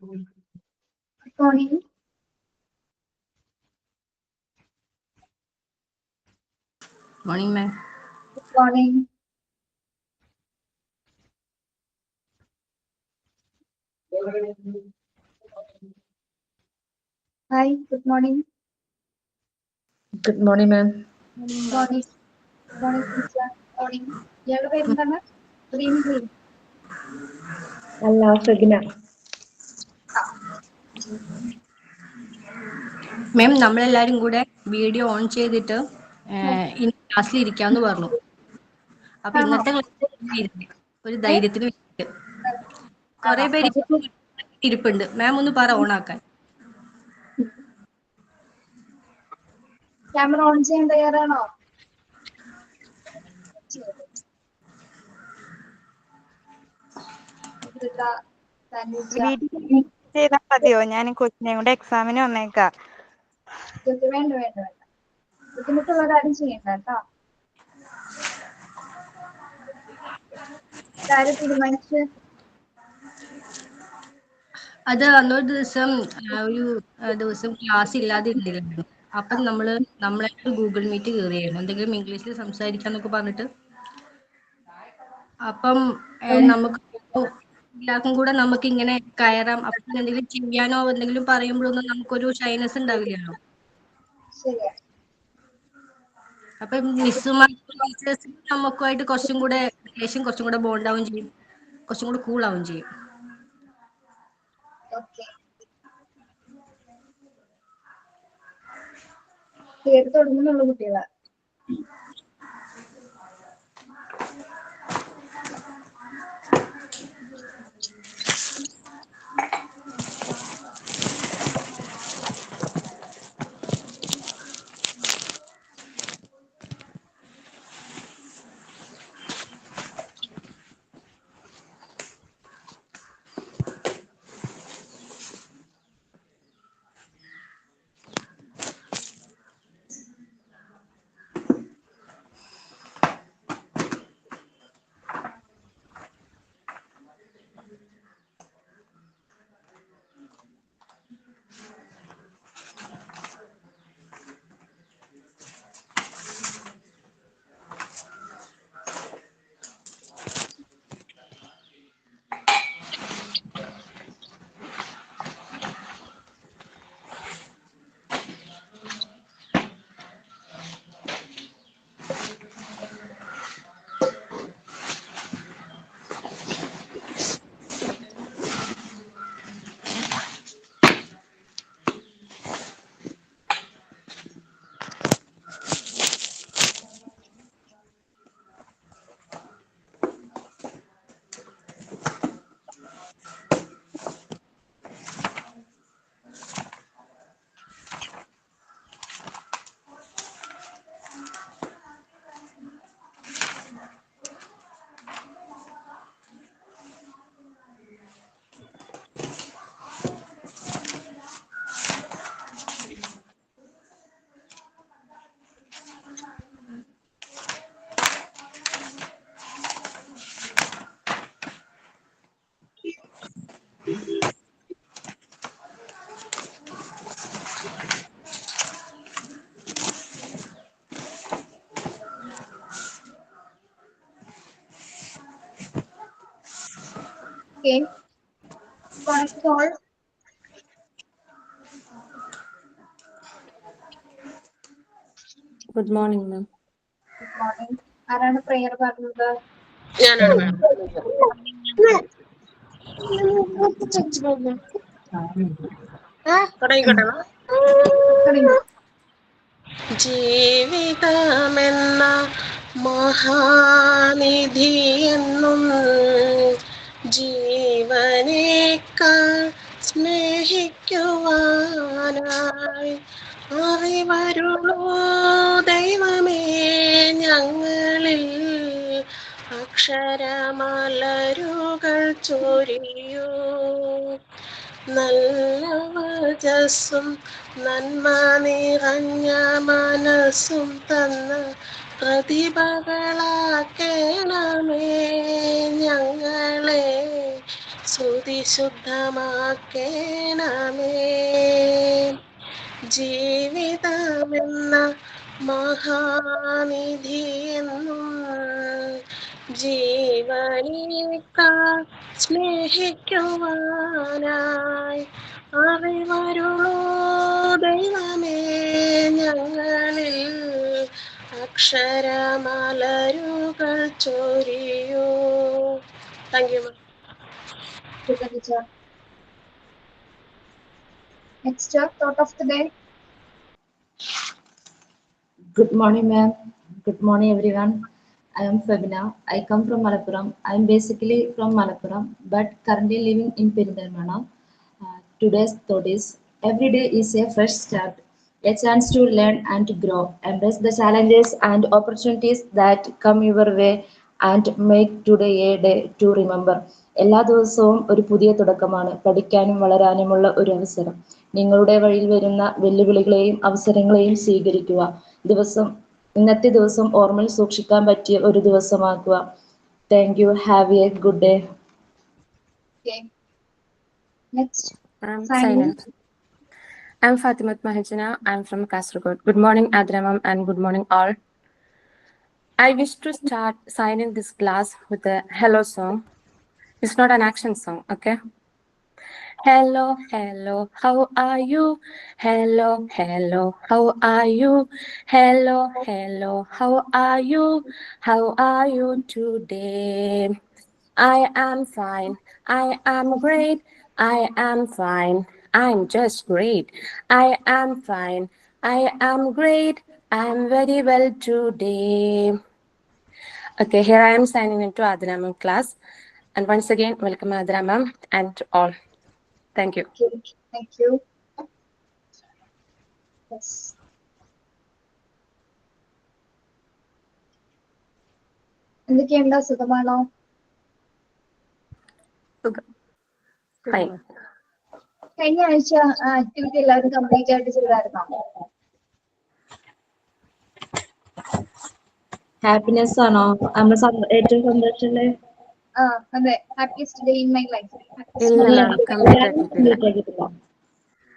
Good morning. Morning, ma'am. Good morning. Hi, good morning. Good morning, ma'am. Good morning. Good morning, teacher. Good morning. ഇയാളുടെ പേരെന്താണ്? ശ്രീനിധി. അല്ല സബിന. മാം നമ്മളെല്ലാരും കൂടെ video on ചെയ്തിട്ട് ഇനി ക്ലാസ്സിൽ ഇരിക്കാന്ന് പറഞ്ഞു. അപ്പൊ ഇന്നത്തെ ഒരു ധൈര്യത്തിന് വേണ്ടിട്ട് കുറെ പേര് ഇരിപ്പുണ്ട്. മാം ഒന്ന് പറ ഓൺ ആക്കാൻ. ക്യാമറ ഓൺ ചെയ്യാൻ തയ്യാറാണോ? ചെയ്താൽ മതിയോ? ഞാൻ കൊച്ചിനെ കൊണ്ട് എക്സാമിന് വന്നേക്കാം. വേണ്ട വേണ്ട വേണ്ട, ബുദ്ധിമുട്ടുള്ളവരാരും ചെയ്യണ്ട കേട്ടോ. ആരും തീരുമാനിച്ച് അത് അന്നൊരു ദിവസം ക്ലാസ് ഇല്ലാതെ ഇരുന്നിരുന്നു. അപ്പം നമ്മളായിട്ട് ഗൂഗിൾ മീറ്റ് കയറിയായിരുന്നു, എന്തെങ്കിലും ഇംഗ്ലീഷിൽ സംസാരിക്കാന്നൊക്കെ പറഞ്ഞിട്ട്. അപ്പം നമുക്ക് എല്ലാവർക്കും കൂടെ നമുക്ക് ഇങ്ങനെ കയറാം. അപ്പം എന്തെങ്കിലും ചെയ്യാനോ എന്തെങ്കിലും പറയുമ്പോഴൊന്നും നമുക്കൊരു ഷൈനസ് ഉണ്ടാവില്ലല്ലോ. അപ്പം ടീച്ചേഴ്സ് നമുക്കുമായിട്ട് കുറച്ചും കൂടെ റിലേഷൻ കുറച്ചും കൂടെ ബോണ്ടാവും ചെയ്യും, കുറച്ചും കൂടെ കൂളാവും ചെയ്യും. പേര് തുടങ്ങുന്നുള്ള കുട്ടികളാ. Okay. Connect all. Good morning, ma'am. Good morning. ആരാണ് പ്രേയർ പറഞ്ഞത്? ഞാനാണ് മാം. തുടങ്ങിക്കോട്ടെ. ജീവിതമെന്ന മഹാനിധിയെന്നും ജീവനേക്കാൾ സ്നേഹിക്കുവാനായി അറിവരുളൂ ദൈവമേ ഞങ്ങളിൽ, അക്ഷരമലരുകൾ ചൊരിയൂ. നല്ല വചസ്സും നന്മ നിറഞ്ഞ മനസ്സും തന്ന പ്രതിഭകളാക്കണമേ ഞങ്ങളെ. സ്തുതി പരിശുദ്ധമാക്കേണമേ. ജീവിതമെന്ന മഹാനിധിയെന്നും ജീവനേക്കാൾ സ്നേഹിക്കുവാനായി അറിവരുളൂ ദൈവമേ ഞങ്ങളിൽ അക്ഷരമലരുകൾ ചൊരിയൂ. Thank you. Super teacher. Next thought of the day. Good morning, ma'am. Good morning, everyone. I am Fabina. I come from Malappuram. I am basically from Malappuram, but currently living in Perindalmana. Today's thought is every day is a fresh start, a chance to learn and to grow. Embrace the challenges and opportunities that come your way and make today a day to remember. എല്ലാ ദിവസവും ഒരു പുതിയ തുടക്കമാണ്, പഠിക്കാനും വളരാനുമുള്ള ഒരു അവസരം. നിങ്ങളുടെ വഴിയിൽ വരുന്ന വെല്ലുവിളികളെയും അവസരങ്ങളെയും സ്വീകരിക്കുക. ഇന്നത്തെ ദിവസം ഓർമ്മയിൽ സൂക്ഷിക്കാൻ പറ്റിയ ഒരു ദിവസമാക്കുക. Thank you. Have a good day. Okay. Next. Sign. I'm Fatimat Mahajana. I'm from Kasaragod. Good morning, Adramam, and good morning, all. I wish to start signing this class with a hello song. It's not an action song, okay? Hello, hello, how are you? Hello, hello, how are you? Hello, hello, how are you? How are you today? I am fine. I am great. I am fine. I'm just great. I am fine. I am great. I'm very well today. Okay, here I am signing into Adramam class. And once again, welcome Adramam and to all. Thank you. Okay. Thank you. Yes. എന്തൊക്കെയുണ്ടോ? സുഖമാണോ? Fine. കഴിഞ്ഞ ആഴ്ച activity എല്ലാവരും complete ആയിട്ട് ചെയ്തായിരുന്നോ? Happiness ആണോ ഏറ്റവും സന്തോഷമുള്ള? അതെ. Happiest day in my life. ഇല്ല ma'am, complete ആയിട്ടില്ല.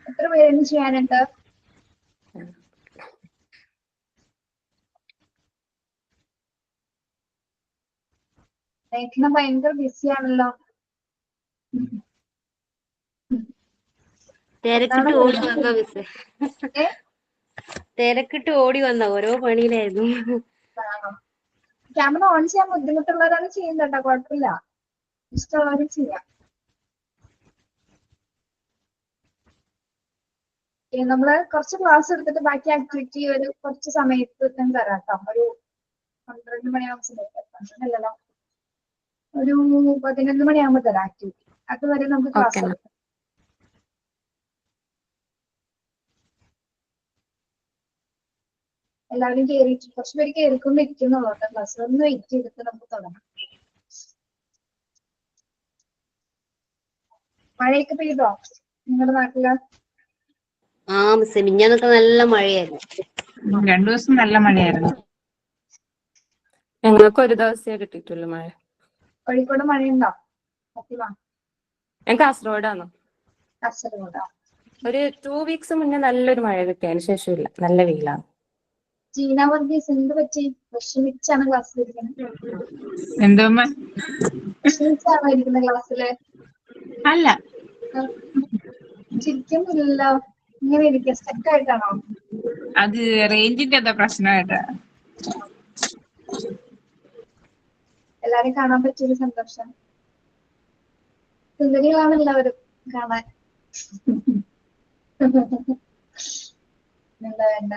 എത്ര പേരൊന്നും ചെയ്യാനുണ്ട്? ലേഖന ഭയങ്കര ബിസിയാണല്ലോ. തിരക്കിട്ട് ഓടി വന്ന മിസ്സേ, തിരക്കിട്ട് ഓടി വന്ന ഓരോ പണിയിലായിരുന്നു. ക്യാമറ ഓൺ ചെയ്യാൻ ബുദ്ധിമുട്ടുള്ളവരാണ് ചെയ്യുന്നത് കേട്ടോ, കുഴപ്പമില്ല. ഇഷ്ടമുള്ളവരും ചെയ്യാം. നമ്മള് കുറച്ച് ക്ലാസ് എടുത്തിട്ട് ബാക്കി ആക്ടിവിറ്റി ഒരു കുറച്ച് സമയത്ത് തരാം കേട്ടോ. ഒരു 12 മണിയാകുമ്പോ സമയത്ത്, 12 ഒരു 11 മണിയാകുമ്പോ തരാം ആക്ടിവിറ്റി. അതുവരെ നമുക്ക് ക്ലാസ് എടുക്കാം. എല്ലാവരും കയറിയിട്ട് കുറച്ച് പേര് കയറിക്കൊണ്ടിരിക്കുന്നുള്ളൂ കേട്ടോ. ക്ലാസ് ഒന്ന് വെയിറ്റ് ചെയ്തിട്ട് നമുക്ക് തുടങ്ങാം. മഴയൊക്കെ പെയ്തോ നിങ്ങളുടെ നാട്ടില്? മിസ്സേ, മിഞ്ഞാന്നൊക്കെ നല്ല മഴയായിരുന്നു. 2 ദിവസം നല്ല മഴയായിരുന്നു. ഞങ്ങൾക്ക് ഒരു ദിവസമേ കിട്ടിയിട്ടുള്ളൂ മഴ. കോഴിക്കോട് മഴയുണ്ടോ? ഞാൻ കാസർഗോഡാണോ? കാസർഗോഡോ? ഒരു 2 വീക്സ് മുന്നേ നല്ലൊരു മഴ കിട്ടിയതിന് ശേഷം ഇല്ല, നല്ല വെയിലാണ്. ജീന വർഗീസ് എന്ത് പറ്റി? വിഷമിച്ചാണ് ക്ലാസ്സിൽ ഇരിക്കുന്നത്? എന്തോ വിഷമിച്ചാണോ ഇരിക്കുന്നത് ക്ലാസ്സില്? അല്ല, ചിരിക്കുന്നില്ലല്ലോ. ഇങ്ങനെ ഇരിക്കുക, സ്റ്റക്ക് ആയിട്ടാണോ? അത് റേഞ്ചിന്റെ എന്താ പ്രശ്നമായിട്ടാ. എല്ലാരും കാണാൻ പറ്റിയൊരു സന്തോഷം. സുന്ദരികളാണ് എല്ലാവരും കാണാൻ. എന്താ വേണ്ട?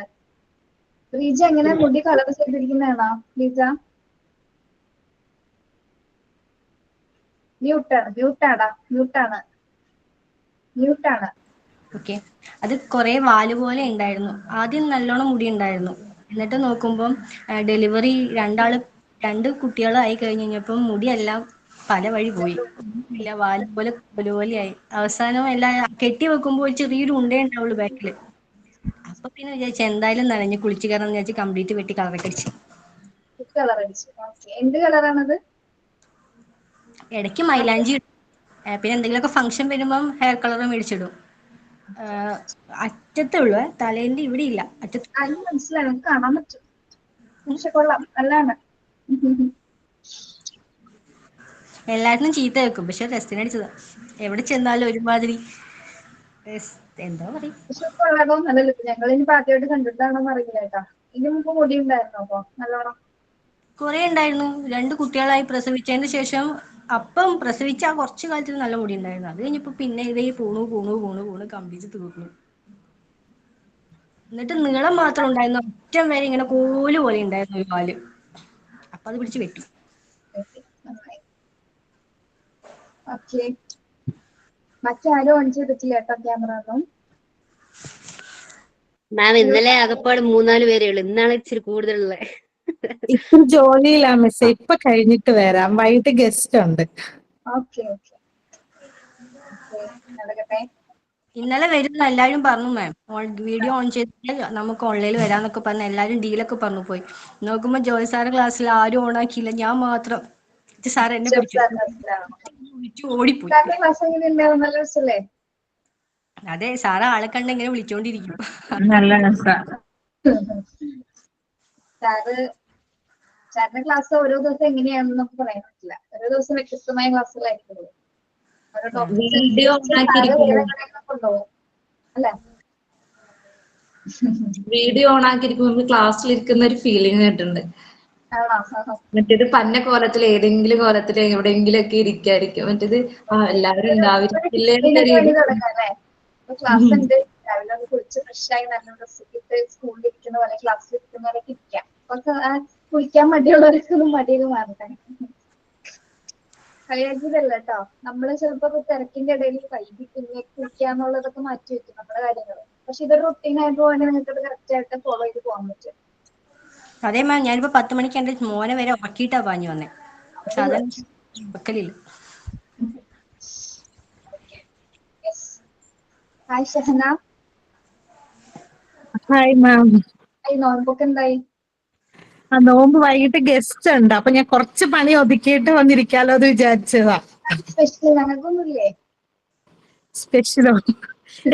റീജ എങ്ങനെ മുടി കളർ ചെയ്തിരിക്കുന്നതാണോ റീജ? മ്യൂട്ടാണ്. ഓക്കെ, അത് കുറെ വാല് പോലെ ഉണ്ടായിരുന്നു. ആദ്യം നല്ലോണം മുടി ഉണ്ടായിരുന്നു. എന്നിട്ട് നോക്കുമ്പം ഡെലിവറി രണ്ട് കുട്ടികളായി കഴിഞ്ഞപ്പം മുടിയെല്ലാം പല വഴി പോയി. ഇല്ല, വാല് പോലെ കോലുപോലെയായി. അവസാനം എല്ലാം കെട്ടി വെക്കുമ്പോൾ ചെറിയൊരു ഉണ്ടേ ഉണ്ടാവുള്ളൂ ബാക്കില്. അപ്പൊ പിന്നെ വിചാരിച്ചു എന്തായാലും നനഞ്ഞ് കുളിച്ചു കയറാന്ന് വിചാരിച്ച് കംപ്ലീറ്റ് വെട്ടി കളറൊക്കെ അടിച്ചു. കളർ അടിച്ചു. എന്ത് കളറാണത്? ഇടയ്ക്ക് മൈലാഞ്ചി പിന്നെ എന്തെങ്കിലുമൊക്കെ ഫംഗ്ഷൻ വരുമ്പം ഹെയർ കളർ മേടിച്ചിടും. അറ്റത്തേ ഉള്ളു, തലേന്റെ ഇവിടെ ഇല്ല, അറ്റത്ത്. അത് മനസ്സിലായി, നമുക്ക് കാണാൻ പറ്റും. പക്ഷെ കൊള്ളാം, നല്ലതാണ്. എല്ലാത്തിനും ചീത്ത വെക്കും, പക്ഷെ രസത്തിനടിച്ചതാ. എവിടെ ചെന്നാലും ഒരുമാതിരി എന്താ പറയും. പക്ഷെ കൊള്ളാതോ നല്ല ലുക്ക്. ഞങ്ങൾ ഇനി ആദ്യമായിട്ട് കണ്ടിട്ടാണോന്ന് അറിയില്ല കേട്ടാ. ഇതിന് മുമ്പ് മുടി ഉണ്ടായിരുന്നോ അപ്പൊ നല്ലോണം? കുറെ ഉണ്ടായിരുന്നു. 2 കുട്ടികളായി പ്രസവിച്ചതിന് ശേഷം അപ്പം പ്രസവിച്ച ആ കുറച്ചു കാലത്തിന് നല്ല മുടി ഉണ്ടായിരുന്നു. അത് കഴിഞ്ഞപ്പോ പിന്നെ ഇതേ പൂണ് കംപ്ലീറ്റ് തീർന്നു. എന്നിട്ട് നീളം മാത്രം ഉണ്ടായിരുന്നു, അറ്റം വരെ ഇങ്ങനെ കോല് പോലെ ഉണ്ടായിരുന്നു ഒരു കാല്. അപ്പൊ അത് പിടിച്ച് വെട്ടി. ഓക്കെ, മറ്റാരും ഓൺ ചെയ്തിട്ടില്ല കേട്ടോ ക്യാമറ ഒന്നും. മാം ഇന്നലെ ആകപ്പാട് 3-4 പേരേ ഉള്ളൂ, ഇന്നാണ് ഇച്ചിരി കൂടുതലുള്ള. ഇപ്പൊ ജോലിയിലാ മിസ്സേ, ഇപ്പൊ കഴിഞ്ഞിട്ട് വരാം, വൈകിട്ട് ഗസ്റ്റ് ഉണ്ട്. ഓക്കെ ഓക്കെ നടക്കട്ടെ. ഇന്നലെ വരുന്ന എല്ലാരും പറഞ്ഞു മാം, വീഡിയോ ഓൺ ചെയ്തിട്ട് നമുക്ക് ഓൺലൈനിൽ വരാന്നൊക്കെ പറഞ്ഞ് എല്ലാരും ഡീലൊക്കെ പറഞ്ഞു പോയി. നോക്കുമ്പോ ജോയ് സാറ് ക്ലാസ്സിൽ ആരും ഓൺ ആക്കിയില്ല, ഞാൻ മാത്രം. സാർ എന്നെ വിളിച്ചു ഓടിപ്പോയി. ക്ലാസ് എങ്ങനെയുണ്ടാവും? നല്ല രസല്ലേ? അതെ, സാറ് ആളെ കണ്ട് ഇങ്ങനെ വിളിച്ചോണ്ടിരിക്കും. നല്ല രസാ. സാറിന്റെ ക്ലാസ് ഓരോ ദിവസം എങ്ങനെയാണെന്ന് നമുക്ക് പറയാൻ പറ്റില്ല. ഓരോ ദിവസം വ്യത്യസ്തമായ ക്ലാസ്സുകളായിരിക്കും. ഓരോ വീഡിയോ കൊണ്ടുപോകും അല്ലെ? വീഡിയോ ഓൺ ആക്കിയിരിക്കുമ്പോ ക്ലാസ്സിലിരിക്കുന്ന ഒരു ഫീലിംഗ് കിട്ടുന്നുണ്ട്. ആണോ? മറ്റേത് പന്ന കോലത്തിൽ ഏതെങ്കിലും കോലത്തിൽ എവിടെയെങ്കിലും ഒക്കെ ഇരിക്കായിരിക്കും. മറ്റേത് എല്ലാവരും ഉണ്ടാവില്ലേ. ക്ലാസ് ഉണ്ട്, രാവിലെ ഒന്ന് കുളിച്ച് ഫ്രഷായി നല്ല ഡ്രസ്സ് ഇട്ട് സ്കൂളിൽ ഇരിക്കുന്ന പോലെ ക്ലാസ്സിൽ ഇരിക്കുന്നവരൊക്കെ ഇരിക്കാം. കുറച്ച് കുളിക്കാൻ മടിയുള്ളവരൊക്കെ ഒന്നും മടിയൊക്കെ മാറട്ടെ. കളിയാക്കിയതല്ല കേട്ടോ. നമ്മള് ചിലപ്പോ തിരക്കിന്റെ ഇടയിൽ വൈകി കുളിക്കാന്നുള്ളതൊക്കെ മാറ്റി വെക്കും നമ്മുടെ കാര്യങ്ങള്. പക്ഷെ ഇതൊരു റൊട്ടീൻ ആയതുകൊണ്ട് നിങ്ങൾക്ക് കറക്റ്റ് ആയിട്ട് ഫോളോ ചെയ്ത് പോകാൻ പറ്റും. അതേ മാം, ഞാനിപ്പോ 10 മണിക്ക് എന്റെ മോനെ വരെ ഉറക്കിയിട്ടാ പാഞ്ഞു വന്നേ. സാധാരണ ഉറക്കലില്ല. ഹായ് ഷഹന. Hi ma'am. നോമ്പൊക്കെ എന്തായി? ആ നോമ്പ് വൈകിട്ട് ഗസ്റ്റ് ഉണ്ട്, അപ്പൊ ഞാൻ കുറച്ച് പണി ഒതുക്കിയിട്ട് വന്നിരിക്കാലോ എന്ന് വിചാരിച്ചതാ. സ്പെഷ്യൽ ഞങ്ങൾക്കൊന്നുമില്ലേ? സ്പെഷ്യലോ?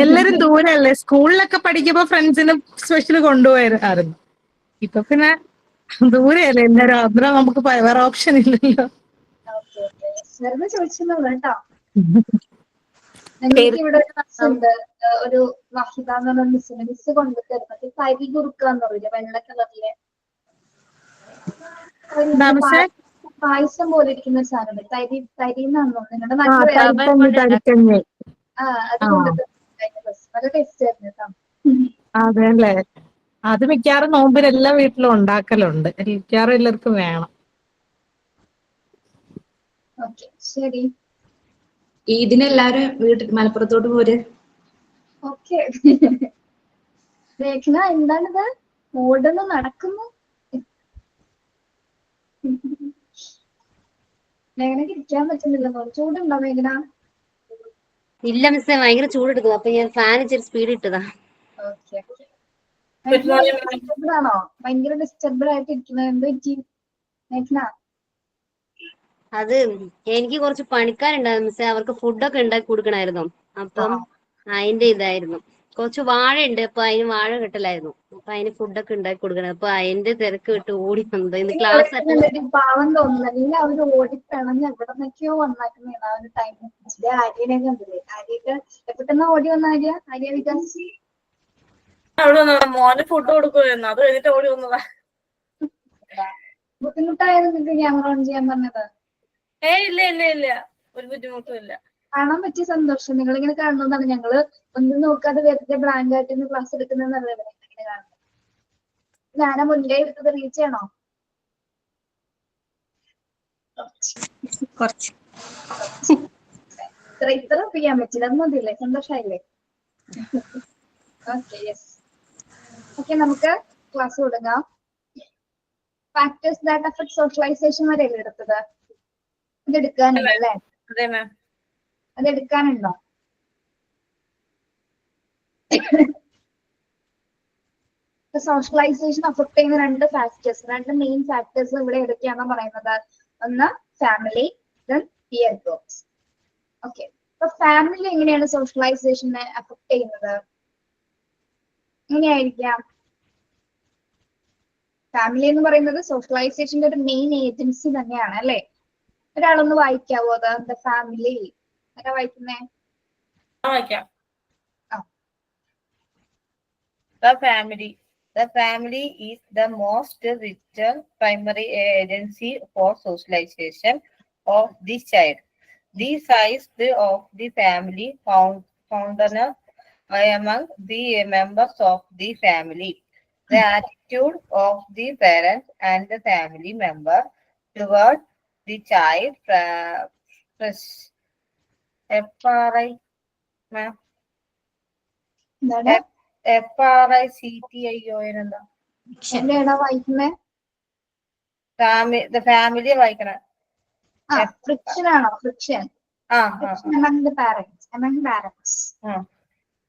എല്ലാരും ദൂരല്ലേ. സ്കൂളിലൊക്കെ പഠിക്കുമ്പോ ഫ്രണ്ട്സിന് സ്പെഷ്യൽ കൊണ്ടുപോയിരുന്നു. ഇപ്പൊ പിന്നെ ദൂരെയല്ലേ എല്ലാരും, അന്നേരം നമുക്ക് വേറെ ഓപ്ഷൻ ഇല്ലല്ലോ. വെറുതെ ചോദിച്ചെന്നുള്ളൂ കേട്ടോ. ഞങ്ങൾക്ക് ഇവിടെ ഒരു മിസ് ഉണ്ട്, ഒരു വഹിദ എന്ന് പറഞ്ഞ മിസ്സിന്. മിസ് കൊണ്ടു തരുന്നത് തരി കുറുക്കാന്ന് പറയില്ല, വെള്ള കളറിലെ പായസം പോലെ ഇരിക്കുന്ന ഒരു സാധനം. തരി എന്നാണോ നിങ്ങളുടെ നാട്ടിൽ? അത് കൊണ്ടുതരുന്നത് നല്ല ടേസ്റ്റ് ആയിരുന്നു കേട്ടോ. അതെല്ലേ, അത് മിക്കവാറും നോമ്പിന് എല്ലാ വീട്ടിലും ഉണ്ടാക്കലുണ്ട്, മിക്കവാറും എല്ലാവർക്കും വേണം. ഓക്കെ ശരി. ഇതിനെല്ലാരും വീട്ടിൽ മലപ്പുറത്തോട്ട് പോര്. ഓക്കെ. രേഖന എന്താണിത്? ഓടുന്നു നടക്കുന്നു. മേഘനക്ക് ഇരിക്കാൻ പറ്റുന്നില്ല. ചൂടുണ്ടോ മേഘന? ഇല്ല മിസ്സേ, ഭയങ്കര ചൂടെടുക്കും, അപ്പൊ ഞാൻ ഫാൻ ഇച്ചിരി സ്പീഡ് ഇട്ടതാ. ആണോ ഭയങ്കര ഡിസ്റ്റർബ് ആയിട്ട് ഇരിക്കുന്നത്? എന്ത് പറ്റി മേഘന? അത് എനിക്ക് കുറച്ച് പണിക്കാരുണ്ടായിരുന്നു മിസ്സേ, അവർക്ക് ഫുഡൊക്കെ ഉണ്ടാക്കി കൊടുക്കണായിരുന്നു. അപ്പം അതിന്റെ ഇതായിരുന്നു. കുറച്ച് വാഴയുണ്ട്, അപ്പൊ അതിന് വാഴ കെട്ടലായിരുന്നു. അപ്പൊ അതിന് ഫുഡൊക്കെ ഉണ്ടാക്കി കൊടുക്കണം. അപ്പൊ അതിന്റെ തിരക്ക് വിട്ട് ഓടി വന്നത്. ഇന്ന് ക്ലാസ് പാവം തോന്നുന്നു. എല്ലാവരും ഓടിപ്പിണഞ്ഞ് എവിടെ നിന്നൊക്കെയോ വന്നാക്കുന്നതാണ് ആ ഒരു ടൈമിൽ. ആര്യനെ കണ്ടില്ലേ? ആര്യക്ക് എപ്പോഴെന്നാ ഓടി വന്ന ആര്യ വികാസ്? മോന് ഫുഡ് കൊടുക്കുമായിരുന്നു, അത് കഴിഞ്ഞിട്ട് ഓടി വന്നതാ. ബുദ്ധിമുട്ടായിരുന്നു നിങ്ങൾക്ക് ക്യാമറ ഓൺ ചെയ്യാൻ പറഞ്ഞത്? ഇല്ല, ഒരു ബുദ്ധിമുട്ടും ഇല്ല. കാണാൻ പറ്റിയ സന്തോഷം. നിങ്ങളിങ്ങനെ കാണുന്നതാണ്. ഞങ്ങള് ഒന്നും നോക്കാതെ വെറുതെ ബ്ലാങ്ക് ആയിട്ട് ക്ലാസ് എടുക്കുന്നതെന്നല്ലേ ഇങ്ങനെ കാണുന്നത്. ഞാനാ മുൻകൈ എടുത്തത് റീച്ച് ചെയ്യണോ? കുറച്ച് ഇത്ര ചെയ്യാൻ പറ്റില്ല, അത് മതിയില്ലേ? സന്തോഷായില്ലേ? Okay yes. ഓക്കെ, നമുക്ക് ക്ലാസ് തുടങ്ങാം. ഫാക്ടേഴ്സ് ദാറ്റ് അഫക്ട് സോഷ്യലൈസേഷൻ വരെയല്ലേ എടുത്തത്? ഇത് എടുക്കാനുണ്ടോ അല്ലേ? അത് എടുക്കാനുണ്ടോ? സോഷ്യലൈസേഷൻ അഫക്ട് ചെയ്യുന്ന 2 ഫാക്ടേഴ്സ്, 2 മെയിൻ ഫാക്ടേഴ്സ് ഇവിടെ ഏതൊക്കെയാണെന്ന് പറയുന്നത്. ഒന്ന് family, then peer groups. Okay, അപ്പൊ ഫാമിലി എങ്ങനെയാണ് സോഷ്യലൈസേഷനെ അഫക്ട് ചെയ്യുന്നത്? എങ്ങനെയായിരിക്കാം? ഫാമിലി എന്ന് പറയുന്നത് സോഷ്യലൈസേഷന്റെ ഒരു മെയിൻ ഏജൻസി തന്നെയാണ് അല്ലെ? ഒരാളൊന്ന് വായിക്കാവോ അത്? ദ ഫാമിലി ആരാ വായിക്കുന്നേ? വായിക്കാം. ആ. The family is the most vital primary agency for socialization of the child. The size of the family founded among the members of the family. The attitude of the parents and the family member toward the child. FRI, ma'am. എന്താണ്? FRICTIO എന്താ? എവിടെയാണോ വായിക്കുന്നേ? Family വായിക്കണ. Friction ആണോ? Friction among the parents.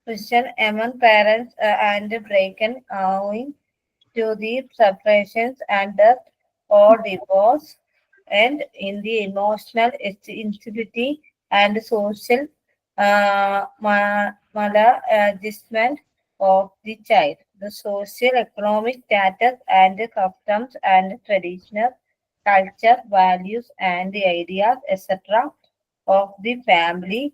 Friction among parents and breaking owing to the separations and death or divorce, and in the emotional instability and social maladjustment of the child. The social economic status and customs and traditional culture, values and ideas, etc. of the family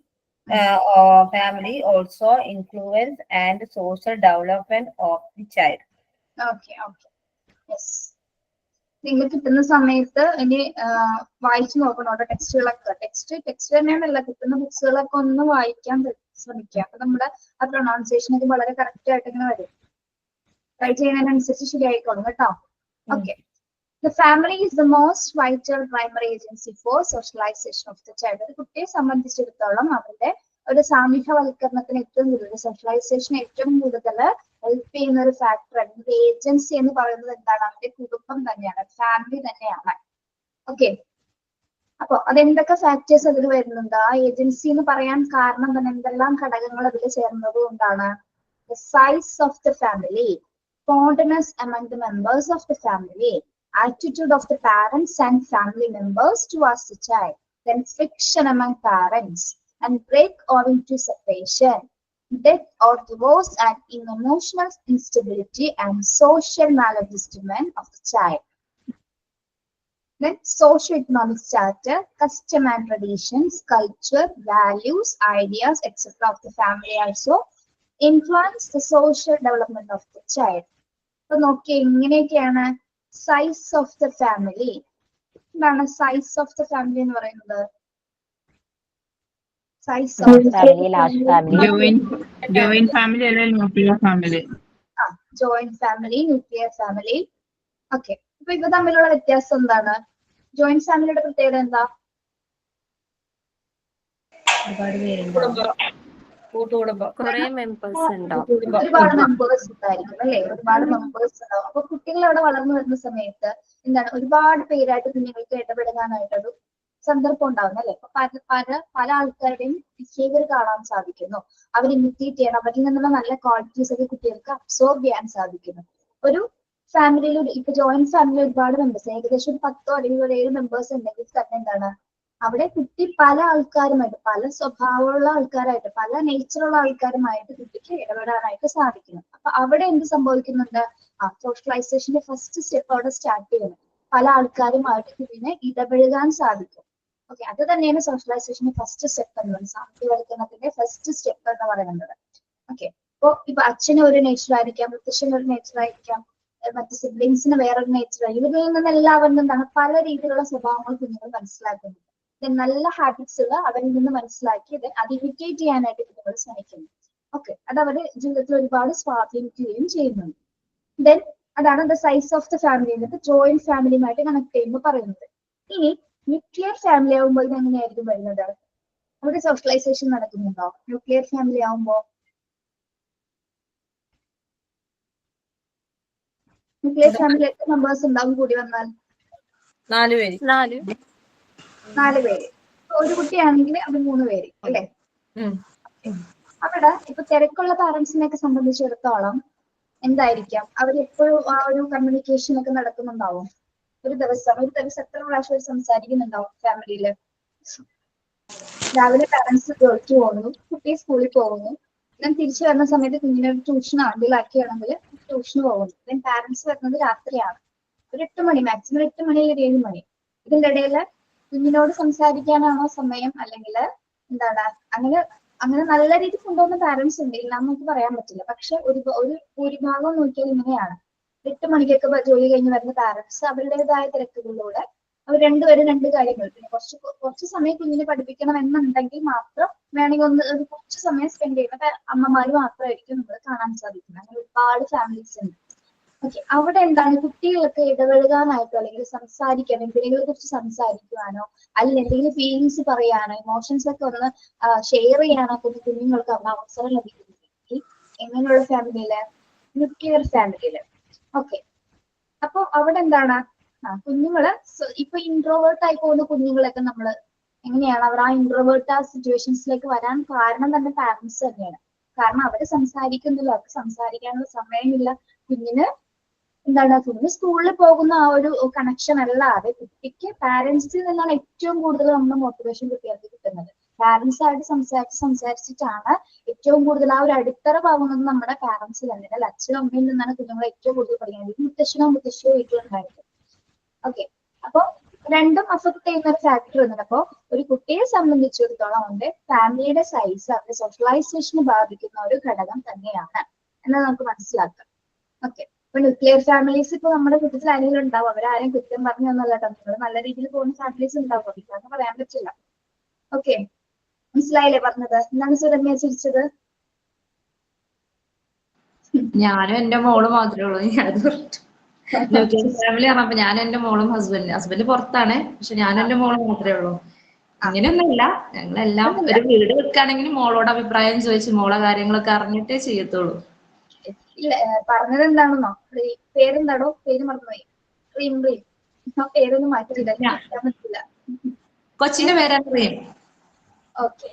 also influence and social development of the child. Okay okay, yes. നിങ്ങൾ കിട്ടുന്ന സമയത്ത് ഇനി വായിച്ചു നോക്കണം കേട്ടോ ടെക്സ്റ്റുകളൊക്കെ. Text തന്നെയാണല്ല, കിട്ടുന്ന ബുക്സുകളൊക്കെ ഒന്ന് വായിക്കാൻ ശ്രമിക്കുക. അപ്പൊ നമ്മുടെ ആ പ്രൊണൗൺസിയേഷൻ ഒക്കെ വളരെ കറക്റ്റ് ആയിട്ട് ഇങ്ങനെ വരും. ട്രൈ ചെയ്യുന്നതിനനുസരിച്ച് ശരിയായിക്കോളും കേട്ടോ. Okay. The family is the most vital primary agency for socialization of the child. ഒരു കുട്ടിയെ സംബന്ധിച്ചിടത്തോളം അവരുടെ ഒരു സാമൂഹ്യവൽക്കരണത്തിന് ഏറ്റവും കൂടുതൽ, സോഷ്യലൈസേഷൻ ഏറ്റവും കൂടുതൽ ഹെൽപ്പ് ചെയ്യുന്ന ഒരു ഫാക്ടർ അല്ലെങ്കിൽ ഏജൻസി എന്ന് പറയുന്നത് എന്താണ്? അവരുടെ കുടുംബം തന്നെയാണ്, ഫാമിലി തന്നെയാണ്. ഓക്കെ, അപ്പൊ അതെന്തൊക്കെ ഫാക്ടേഴ്സ് അതിൽ വരുന്നുണ്ട്? ആ ഏജൻസി എന്ന് പറയാൻ കാരണം തന്നെ എന്തെല്ലാം ഘടകങ്ങൾ അതിൽ ചേർന്നത് കൊണ്ടാണ്? The size of the family, fondness among the members of the family, attitude of the parents and family members towards the child, then friction among parents and break owing to separation, death or divorce, and in emotional instability and social maladjustment of the child. Then socio-economic status, custom and traditions, culture, values, ideas, etc. of the family also influence the social development of the child. അപ്പൊ നോക്കി എങ്ങനെയൊക്കെയാണ് size of the family? എന്താണ് size of the family എന്ന് പറയുന്നത്? Size of the joint family അല്ല nuclear family. Joint family, nuclear family. Okay, അപ്പൊ ഇവ തമ്മിലുള്ള വ്യത്യാസം എന്താണ്? ജോയിന്റ് ഫാമിലിയുടെ പ്രത്യേകത എന്താ? കുറേ മെമ്പേഴ്സ് ഉണ്ടാവും. ഒരുപാട് മെമ്പേഴ്സ് ഉണ്ടായിരിക്കും അല്ലെ? ഒരുപാട് മെമ്പേഴ്സ് ഉണ്ടാവും. അപ്പൊ കുട്ടികൾ അവിടെ വളർന്നു വരുന്ന സമയത്ത് എന്താണ്, ഒരുപാട് പേരായിട്ട് കുഞ്ഞുങ്ങൾക്ക് ഇടപെടാനായിട്ടൊരു സന്ദർഭം ഉണ്ടാവുന്നു അല്ലെ? അപ്പൊ പല ആൾക്കാരുടെയും ബിഹേവിയർ കാണാൻ സാധിക്കുന്നു. അവർ ഇമിറ്റേറ്റ് ചെയ്യണം, അവരിൽ നിന്നുള്ള നല്ല ക്വാളിറ്റീസ് ഒക്കെ കുട്ടികൾക്ക് അബ്സോർബ് ചെയ്യാൻ സാധിക്കുന്നു. ഒരു ഫാമിലിയിൽ ഇപ്പൊ ജോയിന്റ് ഫാമിലി ഒരുപാട് മെമ്പേഴ്സ്, ഏകദേശം ഒരു 10 അല്ലെങ്കിൽ ഒരു 7 മെമ്പേഴ്സ് ഉണ്ടെങ്കിൽ തന്നെ എന്താണ്, അവിടെ കുട്ടി പല ആൾക്കാരുമായിട്ട്, പല സ്വഭാവമുള്ള ആൾക്കാരായിട്ട്, പല നേച്ചറുള്ള ആൾക്കാരുമായിട്ട് കുട്ടിക്ക് ഇടപെടാനായിട്ട് സാധിക്കുന്നു. അപ്പൊ അവിടെ എന്ത് സംഭവിക്കുന്നുണ്ട്? സോഷ്യലൈസേഷന്റെ ഫസ്റ്റ് സ്റ്റെപ്പ് അവിടെ സ്റ്റാർട്ട് ചെയ്യുന്നു. പല ആൾക്കാരുമായിട്ട് കുട്ടിനെ ഇടപഴകാൻ സാധിക്കും. ഓക്കെ, അത് തന്നെയാണ് സോഷ്യലൈസേഷന്റെ ഫസ്റ്റ് സ്റ്റെപ്പ് എന്ന് പറയുന്നത്, സാമൂഹ്യവൽക്കരണത്തിന്റെ ഫസ്റ്റ് സ്റ്റെപ്പ് എന്ന് പറയുന്നത്. ഓക്കെ, ഇപ്പൊ അച്ഛന് ഒരു നേച്ചർ ആയിരിക്കാം, മുത്തശ്ശന് ഒരു നേച്ചർ ആയിരിക്കാം, മറ്റു സിബ്ലിങ്സിന് വേറൊരു നേച്ചർ ആയിരിക്കും. ഇവരിൽ നിന്ന് എല്ലാവരും എന്താണ് പല രീതിയിലുള്ള സ്വഭാവങ്ങൾ കുഞ്ഞുങ്ങൾ മനസ്സിലാക്കുന്നു. നല്ല ഹാബിറ്റ്സുകൾ അവരിൽ നിന്ന് മനസ്സിലാക്കി അത് ഇമിറ്റേറ്റ് ചെയ്യാനായിട്ട് കുട്ടികൾ ശ്രമിക്കുന്നു. ഓക്കെ, അത് അവരുടെ ജീവിതത്തിൽ ഒരുപാട് സ്വാധീനിക്കുകയും ചെയ്യുന്നുണ്ട്. ദെൻ അതാണ് the size of the family എന്നിട്ട് ജോയിന്റ് ഫാമിലിയുമായിട്ട് കണക്ട് ചെയ്യുമ്പോൾ പറയുന്നത്. ഇനി ന്യൂക്ലിയർ ഫാമിലി ആകുമ്പോൾ ഇത് എങ്ങനെയായിരിക്കും വരുന്നത്? അവിടെ സോഷ്യലൈസേഷൻ നടക്കുന്നുണ്ടോ ന്യൂക്ലിയർ ഫാമിലി ആകുമ്പോൾ? ന്യൂക്ലിയർ ഫാമിലി എത്ര മെമ്പേഴ്സ് ഉണ്ടാവും കൂടി വന്നാൽ? 4 പേര്. 4 പേര്. ഒരു കുട്ടിയാണെങ്കിൽ അത് 3 പേര് അല്ലേ? അവിടെ ഇപ്പൊ തിരക്കുള്ള പാരന്റ്സിനെയൊക്കെ സംബന്ധിച്ചിടത്തോളം എന്തായിരിക്കാം, അവരെപ്പോഴും ആ ഒരു കമ്മ്യൂണിക്കേഷൻ ഒക്കെ നടക്കുന്നുണ്ടാവും. ഒരു ദിവസം എത്ര പ്രാവശ്യം സംസാരിക്കുന്നുണ്ടാവും ഫാമിലിയില്? രാവിലെ പാരന്റ്സ് ജോലിക്ക് പോകുന്നു, കുട്ടി സ്കൂളിൽ പോകുന്നു, ദെൻ തിരിച്ചു വരുന്ന സമയത്ത് കുഞ്ഞിനെ ട്യൂഷനോ എന്തെങ്കിലും ആക്കിയാണെങ്കിൽ ട്യൂഷന് പോകുന്നു. ദെൻ പാരന്റ്സ് വരുന്നത് രാത്രിയാണ്, ഒരു 8 മണി, മാക്സിമം 8 മണി അല്ലെങ്കിൽ 7 മണി. ഇതിന്റെ ഇടയിൽ കുഞ്ഞിനോട് സംസാരിക്കാനാണോ സമയം, അല്ലെങ്കിൽ എന്താണ് അങ്ങനെ അങ്ങനെ നല്ല രീതിയിൽ കൊണ്ടുപോകുന്ന പാരന്റ്സ് ഉണ്ട്, ഇല്ലാന്ന് നമുക്ക് പറയാൻ പറ്റില്ല. പക്ഷെ ഒരു ഭൂരിഭാഗം നോക്കിയാൽ ഇങ്ങനെയാണ്. 8 മണിക്കൊക്കെ ജോലി കഴിഞ്ഞ് വരുന്ന പാരന്റ്സ് അവരുടേതായ തിരക്കുകളിലൂടെ അവർ രണ്ടുപേരും രണ്ട് കാര്യങ്ങൾ, പിന്നെ കുറച്ച് സമയം കുഞ്ഞിനെ പഠിപ്പിക്കണം എന്നുണ്ടെങ്കിൽ മാത്രം വേണമെങ്കിൽ ഒരു കുറച്ച് സമയം സ്പെൻഡ് ചെയ്യുന്ന അമ്മമാര് മാത്രമായിരിക്കും നമ്മൾ കാണാൻ സാധിക്കുന്നത്. അങ്ങനെ ഒരുപാട് ഫാമിലീസ് ഉണ്ട്. ഓക്കെ, അവിടെ എന്താണ് കുട്ടികൾക്ക് ഇടപെടുവാനായിട്ടോ അല്ലെങ്കിൽ സംസാരിക്കാൻ എന്തിനെ കുറിച്ച് സംസാരിക്കുവാനോ അല്ലെങ്കിൽ എന്തെങ്കിലും ഫീലിങ്സ് പറയാനോ ഇമോഷൻസ് ഒക്കെ ഒന്ന് ഷെയർ ചെയ്യാനോ കുഞ്ഞുങ്ങൾക്ക് അവിടെ അവസരം ലഭിക്കുന്നുണ്ടെങ്കിൽ എങ്ങനെയുള്ള ഫാമിലിയില്, ന്യൂക്ലിയർ ഫാമിലിയില്. ഓക്കെ, അപ്പൊ അവിടെ എന്താണ് കുഞ്ഞുങ്ങള് ഇപ്പൊ ഇൻട്രോവേർട്ട് ആയി പോകുന്ന കുഞ്ഞുങ്ങളൊക്കെ നമ്മള് എങ്ങനെയാണ് അവർ ആ ഇൻട്രോവേർട്ട് ആ സിറ്റുവേഷൻസിലേക്ക് വരാൻ കാരണം തന്നെ പാരന്റ്സ് തന്നെയാണ്. കാരണം അവര് സംസാരിക്കുന്നില്ല, അവർക്ക് സംസാരിക്കാനുള്ള സമയമില്ല. കുഞ്ഞിന് എന്താണ്, കുഞ്ഞ് സ്കൂളിൽ പോകുന്ന ആ ഒരു കണക്ഷൻ അല്ലാതെ കുട്ടിക്ക് പാരന്റ്സിൽ നിന്നാണ് ഏറ്റവും കൂടുതൽ നമ്മുടെ മോട്ടിവേഷൻ കുട്ടികൾക്ക് കിട്ടുന്നത്. പാരന്റ്സ് ആയിട്ട് സംസാരിച്ചിട്ടാണ് ഏറ്റവും കൂടുതൽ ആ ഒരു അടിത്തറ പാകുന്നത് നമ്മുടെ പാരന്റ്സിൽ തന്നെ. അല്ല, അച്ഛനും അമ്മയിൽ നിന്നാണ് കുഞ്ഞുങ്ങളെ ഏറ്റവും കൂടുതൽ പഠിക്കുന്നത്. മുത്തശ്ശനോ മുത്തശ്ശിയോ വീട്ടിലുണ്ടായിരിക്കും. ഓക്കെ, അപ്പൊ രണ്ടും അഫക്ട് ചെയ്യുന്ന ഒരു ഫാക്ടർ ഉണ്ട്. അപ്പൊ ഒരു കുട്ടിയെ സംബന്ധിച്ചിടത്തോളം അവന്റെ ഫാമിലിയുടെ സൈസ് അവരുടെ സോഷ്യലൈസേഷനെ ബാധിക്കുന്ന ഒരു ഘടകം തന്നെയാണ് എന്ന് നമുക്ക് മനസ്സിലാക്കാം. ഓക്കെ, ഇപ്പൊ ന്യൂക്ലിയർ ഫാമിലീസ് ഇപ്പൊ നമ്മുടെ കുട്ടത്തിൽ ആരെങ്കിലും ഉണ്ടാവും, അവരാരെയും കുറ്റം പറഞ്ഞു തന്നല്ല കേട്ടോ. നിങ്ങൾ നല്ല രീതിയിൽ പോകുന്ന ഫാമിലീസ് ഉണ്ടാവും, ഇല്ലാന്ന് പറയാൻ പറ്റില്ല. ഓക്കെ, മനസ്സിലായില്ലേ പറഞ്ഞത്? എന്താണ് സുരമ്യ ചിരിച്ചത്? ഞാനും എന്റെ മോള് മാത്രമേ ഉള്ളൂ. ന്യൂക്ലിയർ ഫാമിലി പറഞ്ഞപ്പോ ഞാൻ എന്റെ മോളും ഹസ്ബൻഡ് പുറത്താണ്, പക്ഷെ ഞാൻ എന്റെ മോളും മാത്രമേ ഉള്ളൂ. അങ്ങനെയൊന്നുമില്ല, ഞങ്ങളെല്ലാം ഒരു വീട് വെക്കുകയാണെങ്കിൽ മോളോട് അഭിപ്രായം ചോദിച്ച് മോളെ കാര്യങ്ങളൊക്കെ അറിഞ്ഞിട്ടേ ചെയ്യത്തുള്ളൂ. ഇല്ല, പറഞ്ഞത് എന്താണെന്നോ, പേരെന്താണോ, പേര് മറന്നുപോയി. ആ പേരൊന്നും മാറ്റില്ല, മാറ്റാൻ പറ്റില്ല. കൊച്ചിന്റെ പേരാണ് റീം. ഓക്കെ,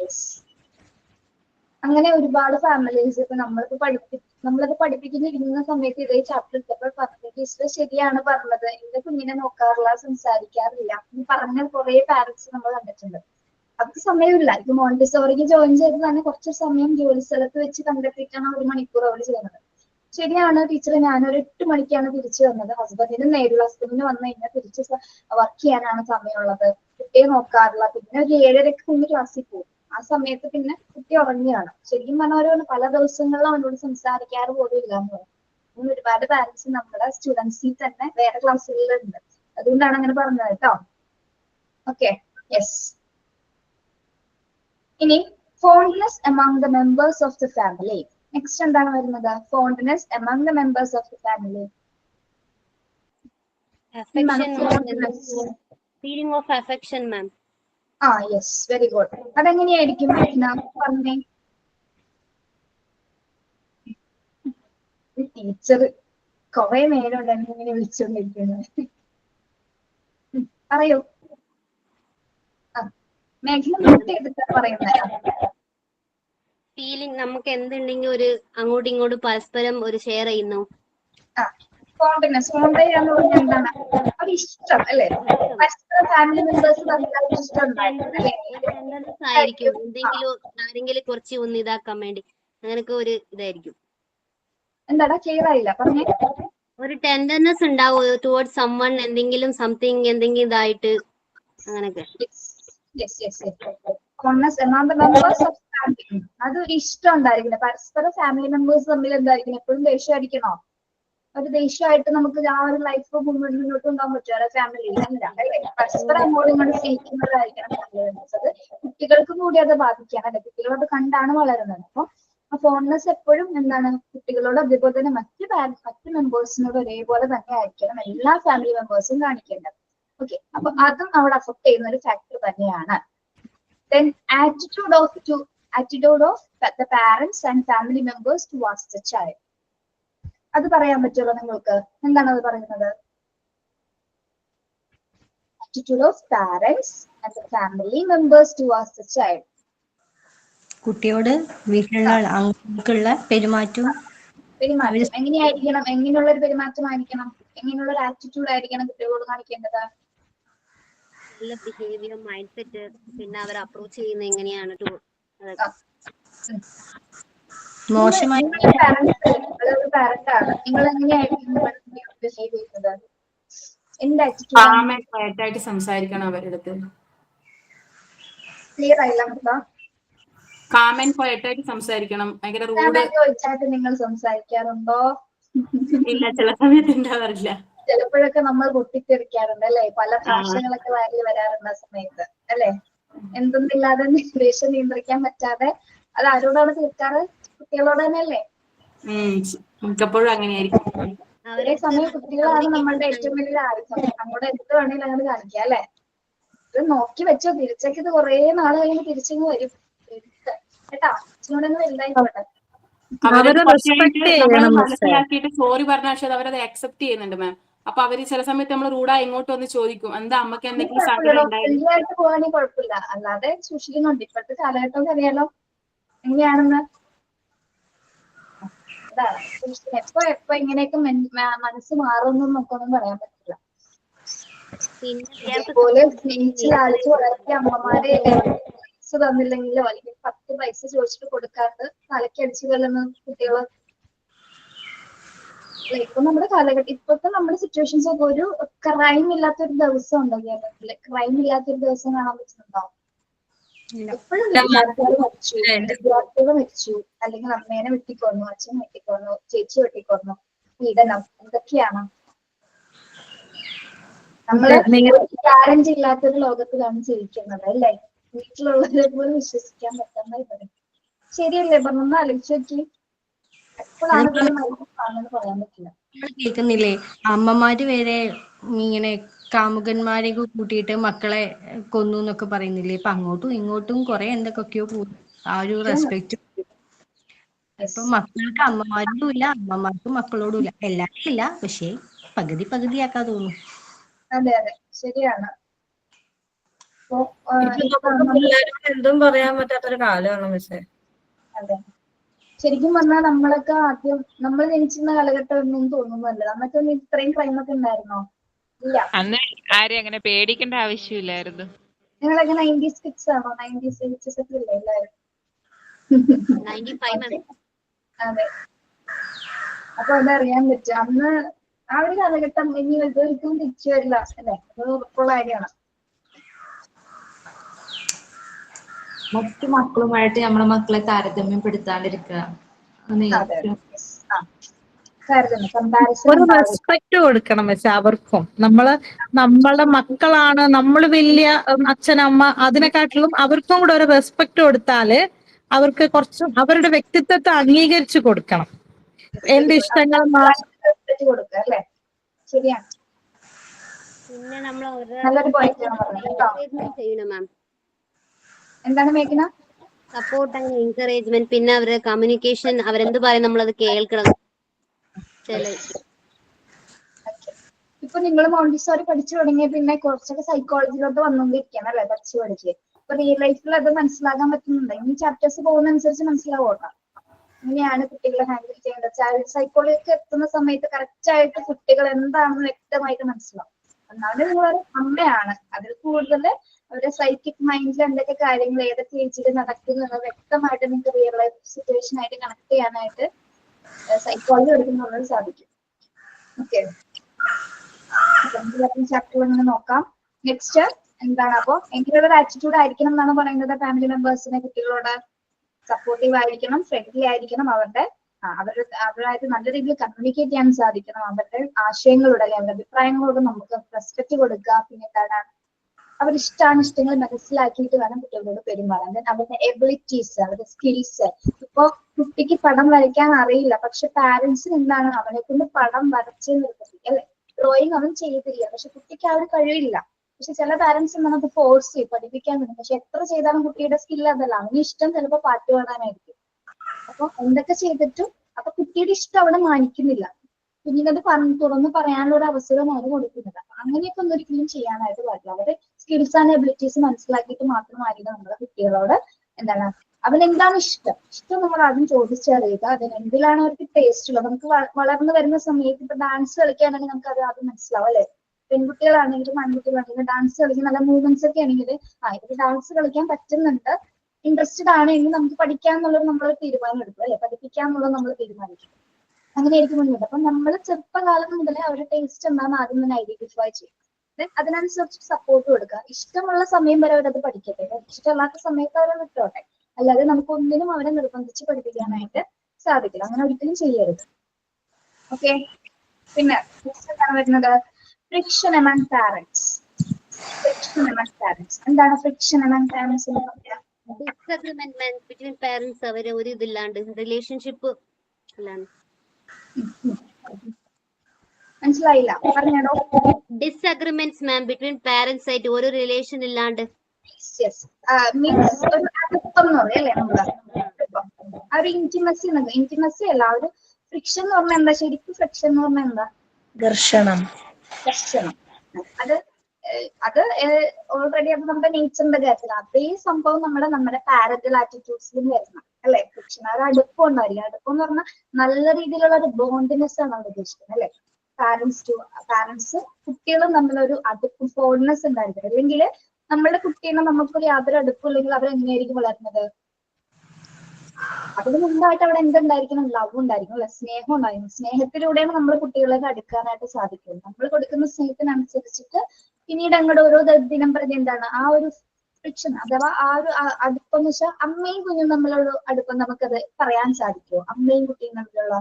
അങ്ങനെ ഒരുപാട് ഫാമിലീസ് ഇപ്പൊ നമ്മളത് പഠിപ്പിക്കുന്നിരിക്കുന്ന സമയത്ത് ഇതേ ചാപ്റ്റർ എടുത്തപ്പോൾ പറഞ്ഞത് ടീച്ചർ ശരിയാണ് പറഞ്ഞത്, എന്റെ കുഞ്ഞിനെ നോക്കാറില്ല, സംസാരിക്കാറില്ല എന്ന് പറഞ്ഞ കുറെ പാരന്റ്സ് നമ്മൾ കണ്ടിട്ടുണ്ട്. അവർക്ക് സമയമില്ല. ഇപ്പൊ മോണ്ടിസോറിക്ക് ജോയിൻ ചെയ്ത് തന്നെ കുറച്ച് സമയം ജോലി സ്ഥലത്ത് വെച്ച് കണ്ടെത്തിയിട്ടാണ് 1 മണിക്കൂർ അവർ ചെയ്യുന്നത്. ശരിയാണ് ടീച്ചർ, ഞാനൊരു 8 മണിക്കാണ് തിരിച്ചു വന്നത്. ഹസ്ബൻഡിന് നേരിടുള്ള, ഹസ്ബൻഡിന് വന്നു കഴിഞ്ഞാൽ തിരിച്ച് വർക്ക് ചെയ്യാനാണ് സമയമുള്ളത്, കുട്ടിയെ നോക്കാറില്ല. പിന്നെ ഒരു 7:30 കുഞ്ഞ് ക്ലാസ്സിൽ പോകും. ആ സമയത്ത് പിന്നെ കുട്ടി ഉറങ്ങിയാണ്. ശരിക്കും പറഞ്ഞവരോട് പല ദിവസങ്ങളിലും അവനോട് സംസാരിക്കാറ് പോലും ഇല്ല എന്ന് പറയും. അങ്ങനെ ഒരുപാട് പാരന്റ്സ് നമ്മുടെ സ്റ്റുഡൻസിൽ തന്നെ വേറെ ക്ലാസ്സുകളിലുണ്ട്. അതുകൊണ്ടാണ് അങ്ങനെ പറഞ്ഞത് കേട്ടോ. Okay, yes. ഇനി fondness among the members of the family. Next എന്താണ് വരുന്നത്? fondness among the members of the family. Feeling of affection ma'am. Yes, very good. അതെങ്ങനെയായിരിക്കും പറഞ്ഞേ? ടീച്ചർ കുറെ നേരം ഇങ്ങനെ വിളിച്ചോണ്ടിരിക്കുന്നത്. പറയൂ. മേഘന നോട്ട് ചെയ്തിട്ടാ പറയുന്നത്. ഫീലിംഗ് നമുക്ക് എന്തുണ്ടെങ്കിൽ ഒരു അങ്ങോട്ടും ഇങ്ങോട്ടും പരസ്പരം ഒരു ഷെയർ ചെയ്യുന്നു. ഫോണ്ടനെസ്, ഫോണ്ടയാന്ന് പറഞ്ഞാൽ എന്താണ്? ഒരു ഇഷ്ടം അല്ലേ? പരസ്പരം ഫാമിലി മെമ്പേഴ്സ് തമ്മിൽ ഇഷ്ടം ആയിരിക്കും. എന്തെങ്കിലും ആരെങ്കിലും കുറച്ച് ഒന്ന് ഇതാക്കാൻ വേണ്ടി അങ്ങനൊക്കെ ഒരു ഇതായിരിക്കും. എന്താടാ ക്ലിയർ ആയില്ല, പറഞ്ഞേ. ഒരു ടെൻഡർനെസ് ഉണ്ടാവും ടുവേർഡ്സ് സംവൺ, എന്തെങ്കിലും സംതിങ് എന്തെങ്കിലും ഇതായിട്ട് അങ്ങനൊക്കെ. അതൊരു ഇഷ്ടം ഉണ്ടായിരിക്കില്ല. പരസ്പരം ഫാമിലി മെമ്പേഴ്സ് തമ്മിൽ എന്തായിരിക്കും? എപ്പോഴും ദേഷ്യം അടിക്കണോ? ഒരു ദേഷ്യമായിട്ട് നമുക്ക് ആ ഒരു ലൈഫ് മുന്നോട്ട് കൊണ്ടുപോകാൻ പറ്റുമോ ഫാമിലിയിൽ? അല്ല, പരസ്പരം അങ്ങോട്ടും ഇങ്ങോട്ട് സ്നേഹിക്കുന്നതായിരിക്കണം ഫാമിലി മെമ്പേഴ്സ്. അത് കുട്ടികൾക്കും കൂടി അത് ബാധിക്കാൻ, അല്ലെ? കുട്ടികളത് കണ്ടാണ് വളരുന്നത്. അപ്പൊ ആ ഫോൺനെസ് എപ്പോഴും എന്താണ്, കുട്ടികളോട് അതേപോലെ തന്നെ മറ്റ് മെമ്പേഴ്സിനോട് ഒരേപോലെ തന്നെ ആയിരിക്കണം എല്ലാ ഫാമിലി മെമ്പേഴ്സും കാണിക്കേണ്ടത്. ഓക്കെ, അപ്പൊ അതും അവിടെ അഫക്ട് ചെയ്യുന്ന ഒരു ഫാക്ടർ തന്നെയാണ്. Then attitude of the parents and family members towards the child. അത് പറയാൻ പറ്റുമോ നിങ്ങൾക്ക്? എന്താണ് അത് പറയുന്നത്? Attitude of parents and the family members towards the child. കുട്ടിയോട് വീട്ടിലുള്ള ആൾക്കുള്ള പെരുമാറ്റം എങ്ങനെയായിരിക്കണം? എങ്ങനെയുള്ള ഒരു പെരുമാറ്റമായിരിക്കണം? എങ്ങനെയുള്ള ഒരു ആറ്റിറ്റ്യൂഡ് ആയിരിക്കണം കുട്ടികളോട് കാണിക്കേണ്ടത്? നല്ല ബിഹേവിയർ, മൈൻഡ് സെറ്റ്, പിന്നെ അവർ അപ്രോച്ച് ചെയ്യുന്നത് എങ്ങനെയാണ് അതൊക്കെ. മോശമായി പാരന്റ് ആണ്, നിങ്ങൾ എങ്ങനെയായിരിക്കും ബിഹേവ് ചെയ്യുന്നത്? എന്റെ ആറ്റിറ്റ്യൂഡ് ആയിട്ട് സംസാരിക്കണം അവരുടെ അടുത്ത്. ക്ലിയർ ആയില്ല നമുക്ക്. കാം ആൻഡ് ക്വയറ്റ് ആയിട്ട് സംസാരിക്കണം. ഭയങ്കര റൂഡ് ചോദിച്ചായിട്ട് നിങ്ങൾ സംസാരിക്കാറുണ്ടോ? ഇല്ല, ചില സമയത്ത് ഉണ്ടാവാറില്ല. ചിലപ്പോഴൊക്കെ നമ്മൾ പൊട്ടിത്തെറിക്കാറുണ്ട് അല്ലെ, പല ഭാഷകളൊക്കെ വാരി വരാറുണ്ട് ആ സമയത്ത് അല്ലെ. എന്തൊന്നില്ലാതെ ദേഷ്യം നിയന്ത്രിക്കാൻ പറ്റാതെ അത് ആരോടാണ് തീർക്കാറ്? കുട്ടികളോട് തന്നെ അല്ലേ? മിക്കപ്പോഴും അങ്ങനെയായിരിക്കും. ഒരേ സമയം കുട്ടികളാണ് നമ്മളുടെ ഏറ്റവും വലിയ ആയുധം. അങ്ങോട്ട് എന്ത് വേണമെങ്കിലും അങ്ങനെ കാണിക്കാം അല്ലെ. ഇത് നോക്കി വെച്ചോ, തിരിച്ചൊക്കെ ഇത് കുറേ നാള് കഴിയുമ്പോൾ തിരിച്ചിങ്ങ് വരും കേട്ടാ. അച്ഛനോടൊന്ന് വലുതായിക്കോട്ടെ. മനസ്സിലാക്കിയിട്ട് സോറി പറഞ്ഞ പക്ഷെ അവരത് അക്സെപ്റ്റ് ചെയ്യുന്നുണ്ട് മാം. അപ്പൊ അവര് ചില സമയത്ത് നമ്മൾ റൂഡായി ഇങ്ങോട്ട് വന്ന് ചോദിക്കും, എന്താ അമ്മക്ക് എന്തെങ്കിലും സങ്കടം ഉണ്ടായിരുന്നു? പോകാണെങ്കിൽ കുഴപ്പമില്ല, അല്ലാതെ സൂക്ഷിക്കുന്നുണ്ട്. ഇപ്പോഴത്തെ കാലഘട്ടം അറിയാലോ എങ്ങനെയാണെന്ന്. അതാണ് എപ്പോ ഇങ്ങനെയൊക്കെ മനസ്സ് മാറുന്നു നമുക്കൊന്നും പറയാൻ പറ്റില്ല. ഇതേപോലെ സ്നേഹിച്ച് ലാളിച്ച് വളർത്തിയ അമ്മമാരെ തന്നില്ലെങ്കിലോ അല്ലെങ്കിൽ 10 പൈസ ചോദിച്ചിട്ട് കൊടുക്കാത്ത തലക്കടിച്ചു കൊല്ലുന്ന കുട്ടികള് ഇപ്പൊ നമ്മുടെ കാലഘട്ടം, ഇപ്പോഴത്തെ നമ്മുടെ സിറ്റുവേഷൻസ് ഒക്കെ ഒരു ക്രൈം ഇല്ലാത്തൊരു ദിവസം ഉണ്ടോ കേരളത്തില്? ക്രൈം ഇല്ലാത്തൊരു ദിവസം കാണാൻ പറ്റുന്നുണ്ടോ? എപ്പോഴും വിദ്യാർത്ഥികൾ മരിച്ചു, അല്ലെങ്കിൽ അമ്മേനെ വെട്ടിക്കൊന്നു, അച്ഛൻ വെട്ടിക്കൊന്നു, ചേച്ചി വെട്ടിക്കൊന്നു, പീഡനം, എന്തൊക്കെയാണ്. നമ്മള് ഗ്യാരണ്ടി ഇല്ലാത്തൊരു ലോകത്തിലാണ് ജീവിക്കുന്നത് അല്ലേ. വീട്ടിലുള്ളവരെ പോലും വിശ്വസിക്കാൻ പറ്റുന്ന ഇവിടെ ശരിയല്ലേ? ഒന്ന് ആലോചിച്ച് നോക്കി. എപ്പോഴാണ് പറയാൻ പറ്റില്ല. കേൾക്കുന്നില്ലേ, അമ്മമാര് വരെ ഇങ്ങനെ കാമുകന്മാരെ കൂട്ടിയിട്ട് മക്കളെ കൊന്നു എന്നൊക്കെ പറയുന്നില്ലേ. ഇപ്പൊ അങ്ങോട്ടും ഇങ്ങോട്ടും കുറെ എന്തൊക്കെയോ പോകും. ആ ഒരു റെസ്പെക്ട് ഇപ്പൊ മക്കൾക്ക് അമ്മമാരോടും ഇല്ല, അമ്മമാർക്ക് മക്കളോടും ഇല്ല. എല്ലാവരും ഇല്ല, പക്ഷേ പകുതിയാക്കാ തോന്നുന്നു. അതെ അതെ ശരിയാണ്. എന്തും പറയാൻ പറ്റാത്തൊരു കാലമാണ് പക്ഷേ. അതെ, ശരിക്കും പറഞ്ഞാൽ നമ്മളൊക്കെ ആദ്യം നമ്മൾ ജനിച്ചിരുന്ന കാലഘട്ടം ഒന്നും തോന്നുന്നല്ല. നമ്മൾക്ക് ഇത്രയും ക്രൈമൊക്കെ ഉണ്ടായിരുന്നോ? ഇല്ല. അന്ന് ആരെയും അങ്ങനെ പേടിക്കേണ്ട ആവശ്യമില്ലായിരുന്നു. നിങ്ങളൊക്കെ 90s കിഡ്സ് ആണോ? 90s കിഡ്സ് ഒക്കെ ഇല്ലേ എല്ലാവരും? അതെ, അപ്പൊ അതറിയാൻ പറ്റും. അന്ന് ആ ഒരു കാലഘട്ടം ഇനി ഒരിക്കലും തിരിച്ചു വരില്ല അല്ലെ. അത് ഉറപ്പുള്ള കാര്യമാണ്. മറ്റു മക്കളുമായിട്ട് നമ്മളെ മക്കളെ താരതമ്യപ്പെടുത്താണ്ടിരിക്കുക. ഒരു റെസ്പെക്ട് കൊടുക്കണം. പക്ഷെ അവർക്കും നമ്മളുടെ മക്കളാണ്, നമ്മൾ വലിയ അച്ഛനമ്മ, അതിനെക്കാട്ടിലും അവർക്കും കൂടെ ഒരു റെസ്പെക്ട് കൊടുത്താല് അവർക്ക് കുറച്ചും അവരുടെ വ്യക്തിത്വത്തെ അംഗീകരിച്ചു കൊടുക്കണം. എന്റെ ഇഷ്ടങ്ങൾ കൊടുക്കുക അല്ലേ. ശരിയാണ്. പിന്നെ നമ്മൾ ചെയ്യണം മാം. എന്താണ് മേഘന? സപ്പോർട്ട് ആൻഡ് എൻകറേജ്മെന്റ്, പിന്നെ അവരുടെ കമ്മ്യൂണിക്കേഷൻ, അവരെന്ത് പറയും നമ്മളത് കേൾക്കണം. ഇപ്പൊ നിങ്ങൾ മോണ്ടിസോറി പഠിച്ചു തുടങ്ങിയ പിന്നെ കുറച്ചൊക്കെ സൈക്കോളജിയിലോട്ട് വന്നുകൊണ്ടിരിക്കുകയാണ് അല്ലെ, പഠിച്ച് ഇപ്പൊ റിയൽ ലൈഫിൽ അത് മനസ്സിലാക്കാൻ പറ്റുന്നുണ്ട്. ഇനി ചാപ്റ്റേഴ്സ് പോകുന്നതനുസരിച്ച് മനസ്സിലാവോട്ടോ ഇങ്ങനെയാണ് കുട്ടികളെ ഹാൻഡിൽ ചെയ്യേണ്ടത്. ചൈൽഡ് സൈക്കോളജിക്ക് എത്തുന്ന സമയത്ത് കറക്റ്റ് ആയിട്ട് കുട്ടികൾ എന്താണെന്ന് വ്യക്തമായിട്ട് മനസ്സിലാവും. ഒന്നാമത് നിങ്ങൾ അമ്മയാണ്, അതിൽ കൂടുതൽ അവരുടെ സൈക്കിക് മൈൻഡിൽ എന്തൊക്കെ കാര്യങ്ങൾ ഏതൊക്കെ ഏജിൽ നടക്കുന്നു എന്ന് വ്യക്തമായിട്ട് നിങ്ങൾക്ക് റിയൽ ലൈഫ് സിറ്റുവേഷൻ ആയിട്ട് കണക്ട് ചെയ്യാനായിട്ട് സൈക്കോളജി എടുക്കുന്നതിന് സാധിക്കും. ഓക്കെ, ചാപ്റ്റർ ഇങ്ങനെ നോക്കാം. നെക്സ്റ്റ് എന്താണ്? അപ്പൊ എങ്ങനെയുള്ള ഒരു ആറ്റിറ്റ്യൂഡ് ആയിരിക്കണം എന്നാണ് പറയുന്നത് ഫാമിലി മെമ്പേഴ്സിനെ കുട്ടികളോട്? സപ്പോർട്ടീവ് ആയിരിക്കണം, ഫ്രണ്ട്ലി ആയിരിക്കണം, അവരായിട്ട് നല്ല രീതിയിൽ കമ്മ്യൂണിക്കേറ്റ് ചെയ്യാൻ സാധിക്കണം, അവരുടെ ആശയങ്ങളോട് അല്ലെങ്കിൽ അവരുടെ അഭിപ്രായങ്ങളോട് നമുക്ക് റെസ്പെക്ട് കൊടുക്കുക. പിന്നെ എന്താണ്, അവരുടെ ഇഷ്ടങ്ങൾ മനസ്സിലാക്കിയിട്ട് വേണം കുട്ടികളോട് പെരുമാറാൻ. അവരുടെ എബിലിറ്റീസ്, അവരുടെ സ്കിൽസ്. ഇപ്പൊ കുട്ടിക്ക് പടം വരയ്ക്കാൻ അറിയില്ല, പക്ഷെ പാരന്റ്സിന് എന്താണ് അവനെ കൊണ്ട് പടം വരച്ച് നിർത്തില്ല അല്ലെ. ഡ്രോയിങ് അവൻ ചെയ്തില്ല, പക്ഷെ കുട്ടിക്ക് ആ ഒരു കഴിവില്ല. പക്ഷെ ചില പാരന്റ്സ് നമുക്ക് ഫോഴ്സ് ചെയ്യും പഠിപ്പിക്കാൻ വേണ്ടി. പക്ഷെ എത്ര ചെയ്താലും കുട്ടിയുടെ സ്കിൽ അതല്ല. അവന് ഇഷ്ടം ചിലപ്പോൾ പാട്ട് പാടാനായിരിക്കും. അപ്പൊ എന്തൊക്കെ ചെയ്തിട്ടും അപ്പൊ കുട്ടിയുടെ ഇഷ്ടം അവിടെ മാനിക്കുന്നില്ല. കുഞ്ഞിനത് തുറന്ന് പറയാനുള്ള ഒരു അവസരം അവർ കൊടുക്കുന്നില്ല. അങ്ങനെയൊക്കെ ഒന്നും ഒരിക്കലും ചെയ്യാനായിട്ട് പാടില്ല. അവരുടെ സ്കിൽസ് ആൻഡ് എബിലിറ്റീസ് മനസ്സിലാക്കിയിട്ട് മാത്രമായിരിക്കും നമ്മുടെ കുട്ടികളോട് എന്താണ് അവനെന്താണ് ഇഷ്ടം നമ്മൾ ആദ്യം ചോദിച്ചറിയുക. അതിന് എന്തിലാണ് അവർക്ക് ടേസ്റ്റ് ഉള്ളത്. നമുക്ക് വളർന്നു വരുന്ന സമയത്ത് ഇപ്പൊ ഡാൻസ് കളിക്കാനാണെങ്കിൽ നമുക്ക് അത് ആദ്യം മനസ്സിലാവും അല്ലെ. പെൺകുട്ടികളാണെങ്കിലും ആൺകുട്ടികളാണെങ്കിലും ഡാൻസ് കളിക്കുന്ന നല്ല മൂവ്മെന്റ്സ് ഒക്കെ ആണെങ്കിൽ ഇവർക്ക് ഡാൻസ് കളിക്കാൻ പറ്റുന്നുണ്ട്, ഇൻട്രസ്റ്റഡ് ആണ് എങ്കിൽ നമുക്ക് പഠിക്കാന്നുള്ളത് നമ്മളൊരു തീരുമാനം എടുക്കും അല്ലെ, പഠിപ്പിക്കാന്നുള്ളത് നമ്മൾ തീരുമാനിക്കും. അങ്ങനെയായിരിക്കും മുന്നോട്ട്. അപ്പൊ നമ്മൾ ചെറുപ്പകാലം മുതലേ അവരുടെ ടേസ്റ്റ് എന്താണെന്ന് ആദ്യം തന്നെ ഐഡന്റിഫൈ ചെയ്യും. അതിനനുസരിച്ച് സപ്പോർട്ട് കൊടുക്കുക. ഇഷ്ടമുള്ള സമയം വരെ അവരത് പഠിക്കട്ടെ, ഇഷ്ടമല്ലാത്ത സമയത്ത് അവരെ വിട്ടോട്ടെ. അല്ലാതെ നമുക്ക് ഒന്നിനും അവരെ നിർബന്ധിച്ച് പഠിപ്പിക്കാനായിട്ട് സാധിക്കില്ല. അങ്ങനെ ഒരിക്കലും ചെയ്യരുത്. ഓക്കെ. പിന്നെ എന്താണ് വരുന്നത്? Friction among parents. Friction among parents എന്താണ് ഫ്രിക്ഷൻ എമംഗ് പാരന്റ്സ് എന്ന് പറയാ? ഡിസ്അഗ്രിമെന്റ് ബിറ്റ്വീൻ പാരന്റ്സ്, അവരെ ഒരു ഇതില്ലാണ്ട് റിലേഷൻഷിപ്പ് അല്ലാണ്ട്. മനസ്സിലായില്ല, പറഞ്ഞോ. ഡിസ്അഗ്രിമെന്റ്സ് മാം ബിറ്റ്വീൻ പാരന്റ്സ് ആയിട്ട് ഒരു റിലേഷൻ ഇല്ലാണ്ട്. മീൻസ് ഒരു അടുപ്പം എന്ന് പറയും അല്ലേ നമ്മള്, ആ ഒരു ഇന്റിമസി. ഇന്റിമസി അല്ല, ഒരു ഫ്രിക്ഷൻ എന്ന് പറഞ്ഞാൽ എന്താ? ശരിക്കും ഫ്രിക്ഷൻ എന്ന് പറഞ്ഞാൽ എന്താ? ഘർഷണം. അത് ഓൾറെഡി അത് നമ്മുടെ നേച്ചറിന്റെ കാര്യത്തിൽ അതേ സംഭവം നമ്മുടെ പാരന്റൽ ആറ്റിറ്റ്യൂഡ്സിലും വരണം അല്ലെ? ഫ്രിക്ഷൻ ആ ഒരു അടുപ്പം ഉണ്ടായിരിക്കും. അടുപ്പം എന്ന് പറഞ്ഞാൽ നല്ല രീതിയിലുള്ള ഒരു ബോണ്ടിനെസ് ആണ് അവിടെ ഉദ്ദേശിക്കുന്നത് അല്ലെ? പാരന്റ്സ് കുട്ടികളും തമ്മിലൊരു അടുപ്പം, ഫോൾനെസ് ഉണ്ടായിരിക്കും. അല്ലെങ്കിൽ നമ്മളുടെ കുട്ടീനെ നമുക്കൊരു യാതൊരു അടുപ്പം ഇല്ലെങ്കിൽ അവർ എങ്ങനെയായിരിക്കും വളരുന്നത്? അതിന് മുമ്പായിട്ട് അവിടെ എന്തുണ്ടായിരിക്കണം? ലവ് ഉണ്ടായിരിക്കും അല്ലെ? സ്നേഹം ഉണ്ടായിരിക്കും. സ്നേഹത്തിലൂടെയാണ് നമ്മൾ കുട്ടികളെ അടുക്കാനായിട്ട് സാധിക്കുന്നത്. നമ്മൾ കൊടുക്കുന്ന സ്നേഹത്തിനനുസരിച്ചിട്ട് പിന്നീട് അങ്ങോട്ട് ഓരോ ദിനം പ്രതി എന്താണ് ആ ഒരു ഫ്രിക്ഷൻ അഥവാ ആ ഒരു അടുപ്പം എന്ന് വെച്ചാൽ അമ്മയും കുഞ്ഞും തമ്മിലുള്ള അടുപ്പം നമുക്കത് പറയാൻ സാധിക്കുമോ? അമ്മയും കുട്ടിയും തമ്മിലുള്ള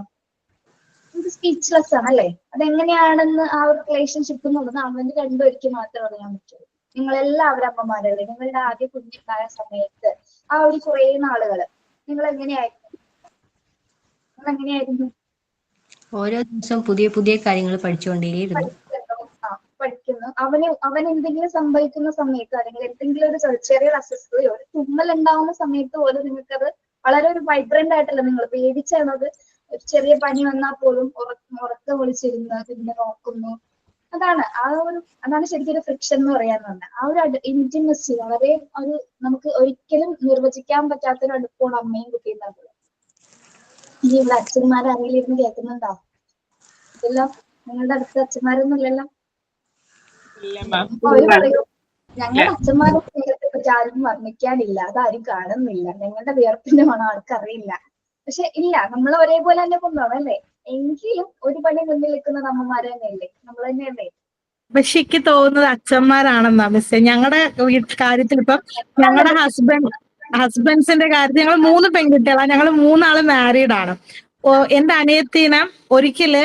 സ്പീച്ച്ലെസ് ആണ് അല്ലെ? അതെങ്ങനെയാണെന്ന് ആ ഒരു റിലേഷൻഷിപ്പ് എന്നുള്ളത് അവന് രണ്ടുപേർക്ക് മാത്രമേ അറിയാൻ പറ്റുള്ളൂ. നിങ്ങളെല്ലാവരും അമ്മമാരല്ലേ? നിങ്ങളുടെ ആദ്യ കുഞ്ഞുണ്ടായ സമയത്ത് ആ ഒരു കുറേ നാളുകള് നിങ്ങൾ എങ്ങനെയായിരുന്നു? ഓരോ ദിവസം പുതിയ പുതിയ കാര്യങ്ങൾ പഠിച്ചുകൊണ്ടേയിരുന്നു. പഠിക്കുന്നു. അവൻ എന്തെങ്കിലും സംഭവിക്കുന്ന സമയത്ത് അല്ലെങ്കിൽ എന്തെങ്കിലും ഒരു ചെറിയ അസ്വസ്ഥതയോ ഒരു തുമ്മൽ ഉണ്ടാവുന്ന സമയത്ത് പോലും നിങ്ങൾക്കത് വളരെ ഒരു വൈബ്രന്റ് ആയിട്ടല്ല നിങ്ങൾ പേടിച്ചാണത്. ഒരു ചെറിയ പനി വന്നാൽ പോലും ഉറക്കം വിളിച്ചിരുന്ന് പിന്നെ നോക്കുന്നു. അതാണ് ശരിക്കും ഒരു ഫ്രിക്ഷൻ എന്ന് പറയാൻ തന്നെ. ആ ഒരു ഇന്റിമസി വളരെ ഒരു നമുക്ക് ഒരിക്കലും നിർവചിക്കാൻ പറ്റാത്തൊരു അടുപ്പമാണ് അമ്മയും കുട്ടിയും തമ്മിൽ. ഇനി ഇവിടെ അച്ഛന്മാരാരെങ്കിലും ഇരുന്ന് കേൾക്കുന്നുണ്ടോ? ഇല്ലല്ലോ, നിങ്ങളുടെ അടുത്ത് അച്ഛന്മാരൊന്നും ഇല്ലല്ലോ. അവര് പറയും ഞങ്ങളുടെ അച്ഛന്മാരെ സ്നേഹത്തെ പറ്റി ആരും വർണ്ണിക്കാനില്ല, അതാരും കാണുന്നില്ല, ഞങ്ങളുടെ വിയർപ്പിന്റെ മണം ആർക്കറിയില്ല. പക്ഷെ ഇല്ല, നമ്മൾ ഒരേപോലെ തന്നെ കൊണ്ടുപോകണം അല്ലേ? എങ്കിലും ഒരു പണി മുന്നിൽ നിൽക്കുന്നത് അമ്മമാരെ തന്നെയല്ലേ, നമ്മൾ തന്നെയല്ലേ? പക്ഷെ എനിക്ക് തോന്നുന്നത് അച്ഛന്മാരാണെന്നാ മിസ്സേ. ഞങ്ങളുടെ കാര്യത്തിൽ ഇപ്പം ഞങ്ങളുടെ ഹസ്ബൻഡ്സിന്റെ കാര്യത്തിൽ ഞങ്ങൾ 3 പെൺകുട്ടികളാണ്. ഞങ്ങൾ 3 മാരീഡ് ആണ്. എന്റെ അനിയത്തിനെ ഒരിക്കല്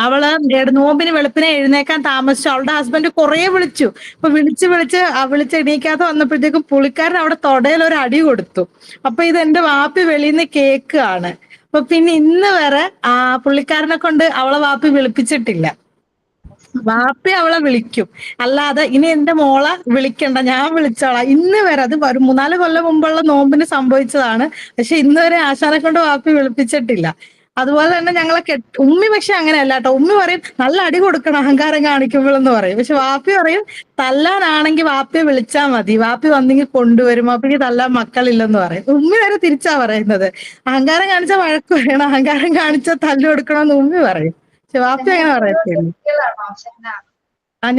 അവള് നോമ്പിന് വെളുപ്പിനെ എഴുന്നേക്കാൻ താമസിച്ചു. അവളുടെ ഹസ്ബൻഡ് കുറെ വിളിച്ചു. അപ്പൊ വിളിച്ച് എണീക്കാതെ വന്നപ്പോഴത്തേക്കും പുള്ളിക്കാരൻ അവിടെ തൊടയിൽ ഒരു അടി കൊടുത്തു. അപ്പൊ ഇത് എന്റെ വാപ്പി വെളിയിൽ നിന്ന് കേൾക്കുകയാണ്. അപ്പൊ പിന്നെ ഇന്ന് വരെ പുള്ളിക്കാരനെ കൊണ്ട് അവളെ വാപ്പി വിളിപ്പിച്ചിട്ടില്ല. വാപ്പി അവളെ വിളിക്കും, അല്ലാതെ ഇനി എന്റെ മോളെ വിളിക്കണ്ട, ഞാൻ വിളിച്ചോളാം. ഇന്ന് വരെ, അത് ഒരു 3-4 കൊല്ലം മുമ്പുള്ള നോമ്പിന് സംഭവിച്ചതാണ്. പക്ഷെ ഇന്ന് വരെ ആശാനെ കൊണ്ട് വാപ്പി വിളിപ്പിച്ചിട്ടില്ല. അതുപോലെ തന്നെ ഞങ്ങളെ ഉമ്മി പക്ഷെ അങ്ങനെയല്ല കേട്ടോ. ഉമ്മി പറയും നല്ല അടി കൊടുക്കണം അഹങ്കാരം കാണിക്കുമ്പോഴെന്ന് പറയും. പക്ഷെ വാപ്പി പറയും തല്ലാനാണെങ്കിൽ വാപ്പിയെ വിളിച്ചാൽ മതി, വാപ്പി വന്നെങ്കിൽ കൊണ്ടുവരും, വാപ്പിക്ക് തല്ലാൻ മക്കളില്ലെന്ന് പറയും. ഉമ്മി വരെ തിരിച്ചാ പറയുന്നത്. അഹങ്കാരം കാണിച്ചാൽ വഴക്ക് പറയണം, അഹങ്കാരം കാണിച്ചാൽ തല്ലു കൊടുക്കണമെന്ന് ഉമ്മി പറയും. പക്ഷെ വാപ്പി അങ്ങനെ പറയത്തില്ല.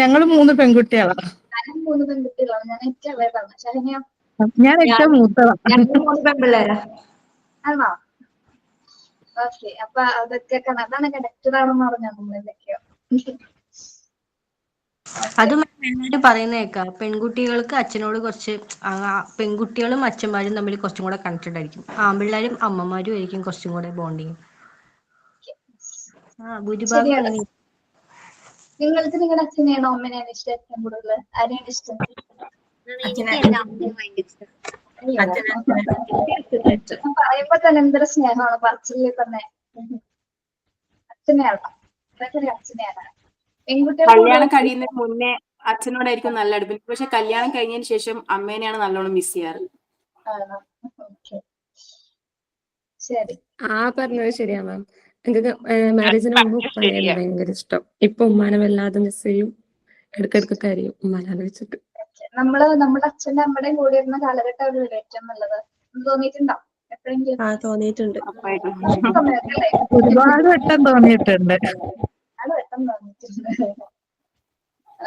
ഞങ്ങള് 3 പെൺകുട്ടികളാണ്. ഞാനും 3 പെൺകുട്ടികളാണ്. ഞാൻ ഏറ്റവും ഇളയതാണ്. ശരണ്യ? ഞാൻ ഏറ്റവും മൂത്തതാണ്. 3 പെൺപിള്ളേരാ. ആണോ? ഓക്കെ. അപ്പൊ അതൊക്കെ അതാണ് കണക്റ്റഡ് ആണെന്ന് പറഞ്ഞാൽ നമ്മൾ എന്തൊക്കെയോ. അത് എല്ലാവരും പറയുന്ന കേൾക്കാം, പെൺകുട്ടികൾക്ക് അച്ഛനോട് കുറച്ച് പെൺകുട്ടികളും അച്ഛന്മാരും തമ്മിൽ കുറച്ചും കൂടെ കണക്റ്റഡ് ആയിരിക്കും. ആൺപിള്ളേരും അമ്മമാരും ആയിരിക്കും കുറച്ചും കൂടെ ബോണ്ടിങ്. ഭൂരിഭാഗം അങ്ങനെ. നിങ്ങൾക്ക് നിങ്ങളുടെ അച്ഛനെയാണോ അമ്മനെയാണോ ഇഷ്ടം ഏറ്റവും കൂടുതൽ? ആരെയാണ് ഇഷ്ടം? പറയുമ്പോ തന്നെ എന്തൊരു സ്നേഹമാണ് പറച്ചില്ലേ തന്നെ. അച്ഛനെയാണോ? അച്ഛനെയാണ്. കല്യാണം കഴിയുന്നതിന് മുന്നേ അച്ഛനോടായിരിക്കും നല്ല അടുപ്പം. പക്ഷെ കല്യാണം കഴിഞ്ഞതിന് ശേഷം അമ്മേനെയാണ് നല്ലോണം മിസ് ചെയ്യാറ്. ശരി. പറഞ്ഞത് ശരിയാ മാം. എനിക്ക് മാരേജിന് മുമ്പ് ഉപ്പാനെയായിരുന്നു ഭയങ്കര ഇഷ്ടം. ഇപ്പൊ ഉമ്മാനെ വല്ലാതെ മിസ് ചെയ്യും. ഇടയ്ക്കിടയ്ക്ക് കരയും ഉമ്മാനെ ആലോചിച്ചിട്ട്. നമ്മുടെ അച്ഛന്റെ അമ്മയുടെയും കൂടെ ഇരുന്ന കാലഘട്ടം ഒരു ഏറ്റവും നല്ലത് തോന്നിയിട്ടുണ്ടോ എപ്പോഴെങ്കിലും? തോന്നിയിട്ടുണ്ട്. ഒരുപാട് വട്ടം തോന്നിയിട്ടുണ്ട്.